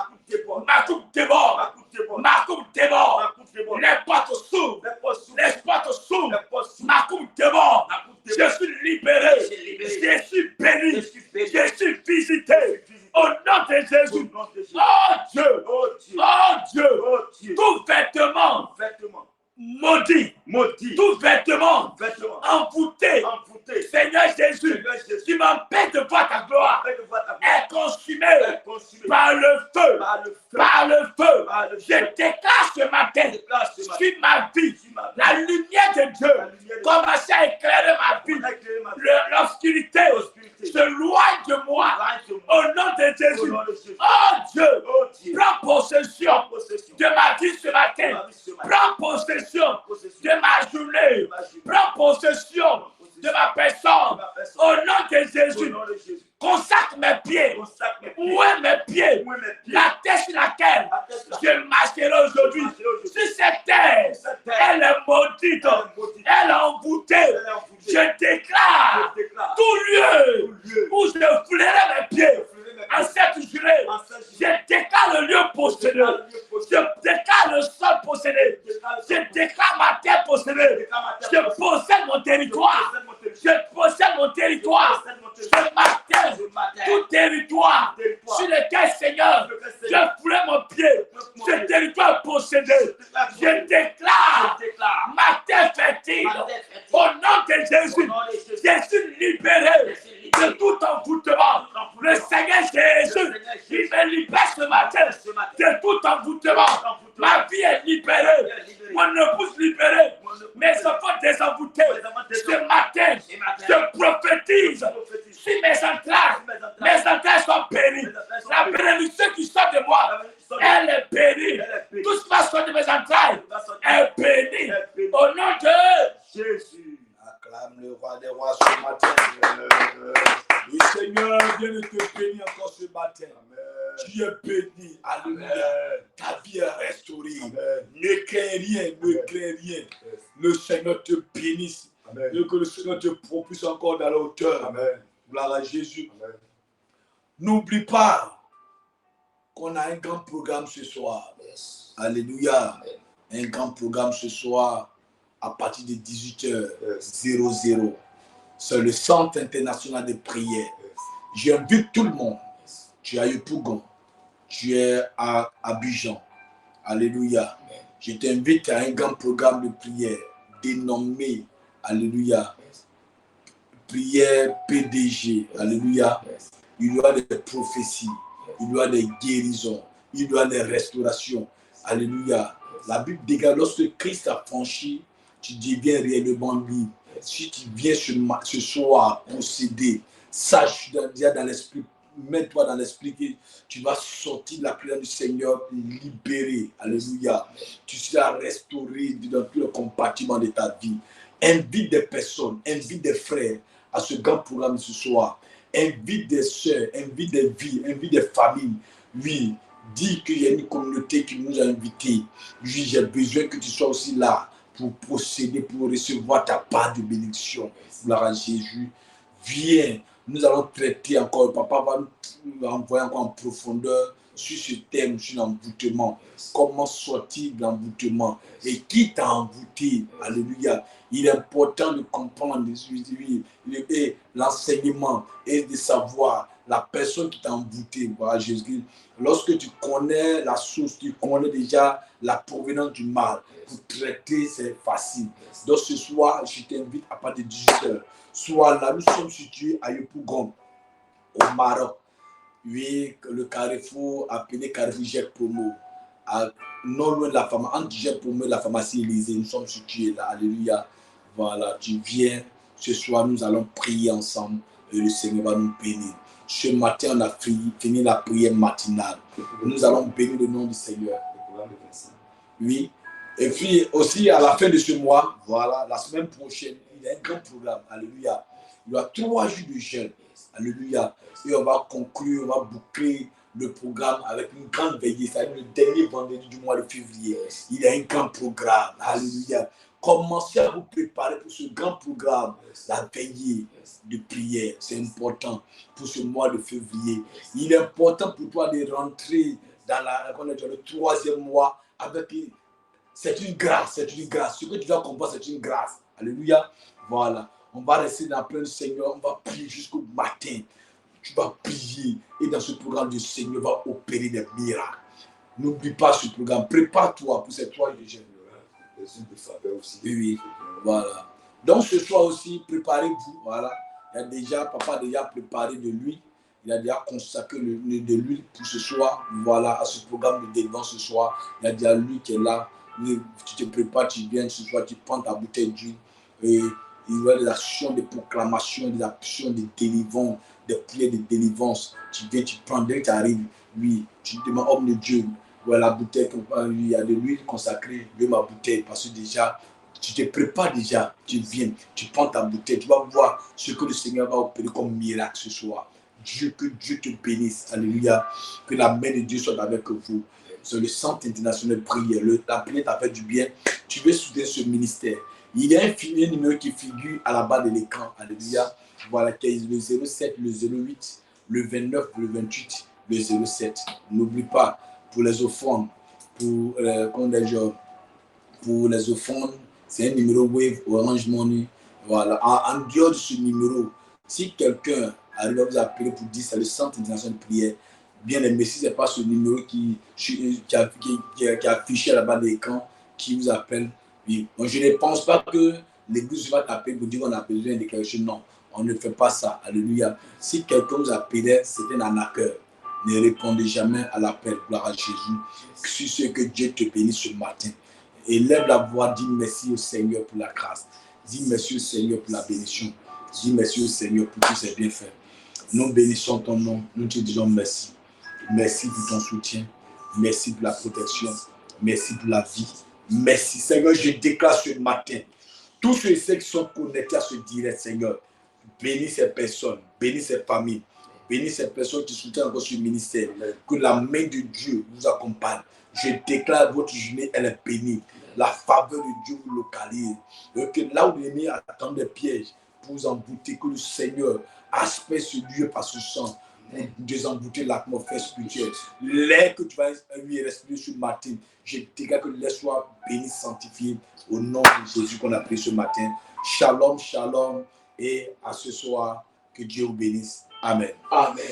Speaker 1: Ma coupe déborde. Ma coupe déborde. Les portes s'ouvrent. Les portes s'ouvrent. Ma coupe déborde. Je suis libéré. Je suis béni. Je suis visité. Au nom de Jésus. Oh Dieu. Oh Dieu. Tout vêtement maudit. Tout vêtement envoûté. Seigneur Jésus, qui m'empêche de voir ta gloire, est consumé par le feu. Par le feu. Je déclare ce matin sur ma vie, la lumière de Dieu commence à éclairer ma vie. L'obscurité se loin de moi. Au nom de Jésus. Oh Dieu, prends possession de ma vie ce matin. Prends possession de ma journée. Prends possession de ma personne. Au nom de Jésus. Consacre mes pieds. Où est mes pieds? La terre sur laquelle je marcherai aujourd'hui. Sur cette terre, elle est maudite. Elle est envoûtée. Je déclare tout lieu où je foulerai mes pieds. En cette journée, je déclare le lieu possédé. Je déclare le sol possédé. Je déclare ma terre possédée. Je possède mon territoire. Je possède mon territoire. Ce matin, tout territoire sur lequel, Seigneur, je foulerai mon pied. Ce territoire possédé. Je déclare ma terre fertile. Au nom de Jésus, je suis libéré de tout envoûtement. Le Seigneur Jésus, il me libère ce matin de tout envoûtement. Ma vie est libérée. Mon épouse libérée. Mes enfants désenvoûtés. Ce matin, je prophétise sur mes entrailles. Mes entrailles sont bénies. La bénédiction qui sort de moi, elle est bénie. Tout ce qui va sortir de mes entrailles est béni. Au nom de Jésus. Acclame le roi des rois ce matin. Le Seigneur vient de te bénir encore ce matin. Amen. Tu es béni. Alléluia. Ta vie est restaurée. Amen. Ne crains rien, ne crains rien. Le Seigneur te bénisse. Amen. Et que le Seigneur te propulse encore dans la hauteur. Amen. Gloire à Jésus. N'oublie pas qu'on a un grand programme ce soir. Yes. Alléluia. Amen. Un grand programme ce soir à partir de 18h00. C'est le Centre international de prière. J'invite tout le monde. Tu es à Yopougon. Tu es à Abidjan. Alléluia. Je t'invite à un grand programme de prière dénommé, alléluia, prière PDG. Alléluia. Il y aura des prophéties. Il y aura des guérisons. Il y aura des restaurations. Alléluia. La Bible dégage, lorsque Christ a franchi, tu deviens réellement libre. Si tu viens ce soir posséder, sache déjà dans l'esprit, mets-toi dans l'esprit que tu vas sortir de la prière du Seigneur libéré. Alléluia. Tu seras restauré dans tout le compartiment de ta vie. Invite des personnes, invite des frères à ce grand programme ce soir. Invite des soeurs, invite des vies, invite des familles. Oui, dis qu'il y a une communauté qui nous a invités. Oui, j'ai besoin que tu sois aussi là pour posséder, pour recevoir ta part de bénédiction. Gloire à Jésus. Viens, nous allons traiter encore. Papa va nous envoyer encore en profondeur sur ce thème, sur l'envoûtement. Comment sortir de l'envoûtement et qui t'a envoûté. Alléluia. Il est important de comprendre l'enseignement et de savoir la personne qui t'a envoûté. Voilà, Jésus. Lorsque tu connais la source, tu connais déjà la provenance du mal. Pour traiter, c'est facile. Donc ce soir, je t'invite à partir de 18h. Sois là, nous sommes situés à Yopougon, au Maroc. Oui, le carrefour appelé Carrefour Jacques Promo. Non loin de la pharmacie, entre Jacques Promo et la pharmacie Élysée, nous sommes situés là. Alléluia. Voilà, tu viens. Ce soir, nous allons prier ensemble et le Seigneur va nous bénir. Ce matin, on a fini la prière matinale. Nous allons bénir le nom du Seigneur. Oui. Et puis aussi, à la fin de ce mois, voilà, la semaine prochaine, il y a un grand programme. Alléluia. Il y a 3 jours de jeûne. Alléluia. Et on va conclure, on va boucler le programme avec une grande veillée. C'est-à-dire le dernier vendredi du mois de février. Il y a un grand programme. Alléluia. Commencez à vous préparer pour ce grand programme. La veillée de prière, c'est important pour ce mois de février. Il est important pour toi de rentrer dans le 3e mois avec une... C'est une grâce, c'est une grâce. Ce que tu dois comprendre, c'est une grâce. Alléluia. Voilà. On va rester dans la plaine du Seigneur. On va prier jusqu'au matin. Tu vas prier. Et dans ce programme, le Seigneur va opérer des miracles. N'oublie pas ce programme. Prépare-toi pour ces 3 jours de jeûne. Oui. Voilà. Donc ce soir aussi, préparez-vous. Voilà. Papa a déjà préparé de l'huile. Il a déjà consacré de l'huile pour ce soir. Voilà, à ce programme de délivrance ce soir. Il y a déjà lui qui est là. Tu te prépares, tu viens ce soir, tu prends ta bouteille d'huile et il y a des actions de proclamation, des actions de délivrance, des prières de délivrance. Tu viens, tu prends, dès que tu arrives, oui, tu demandes, homme de Dieu, voilà la bouteille, il y a de l'huile consacrée, veux ma bouteille, parce que déjà, tu te prépares déjà, tu viens, tu prends ta bouteille, tu vas voir ce que le Seigneur va opérer comme miracle ce soir. Que Dieu te bénisse, alléluia, que la main de Dieu soit avec vous. C'est le Centre international de prière. La prière t'a fait du bien. Tu veux soutenir ce ministère. Il y a un numéro qui figure à la bas de l'écran. Alléluia. Voilà, le 07, le 08, le 29, le 28, le 07. N'oublie pas, pour les offrandes, pour les offrandes, c'est un numéro Wave, Orange Money. Voilà. En dehors de ce numéro, si quelqu'un arrive à vous appeler pour dire c'est le Centre international de prière, bien aimé, si ce n'est pas ce numéro qui est affiché là-bas de l'écran qui vous appelle, oui. Donc, je ne pense pas que l'église va t'appeler pour dire qu'on a besoin de quelque chose. Non, on ne fait pas ça. Alléluia. Si quelqu'un vous appelait, c'est un arnaqueur. Ne répondez jamais à l'appel. Gloire à Jésus. Sur ce que Dieu te bénisse ce matin. Élève la voix, dis merci au Seigneur pour la grâce. Dis merci au Seigneur pour la bénédiction. Dis merci au Seigneur pour tous ses bienfaits. Nous bénissons ton nom. Nous te disons merci. Merci pour ton soutien. Merci pour la protection. Merci pour la vie. Merci, Seigneur. Je déclare ce matin, tous ceux qui sont connectés à ce direct, Seigneur, bénis ces personnes, bénis ces familles, bénis ces personnes qui soutiennent encore ce ministère. Que la main de Dieu vous accompagne. Je déclare votre journée, elle est bénie. La faveur de Dieu vous localise. Et que là où l'ennemi attend des pièges pour vous embouter, que le Seigneur aspecte ce lieu par ce sang pour désembouter l'atmosphère spirituelle. L'air que tu vas lui respirer ce matin, je déclare que l'air soit béni, sanctifié au nom de Jésus qu'on a pris ce matin. Shalom, shalom, et à ce soir, que Dieu vous bénisse. Amen.
Speaker 2: Amen.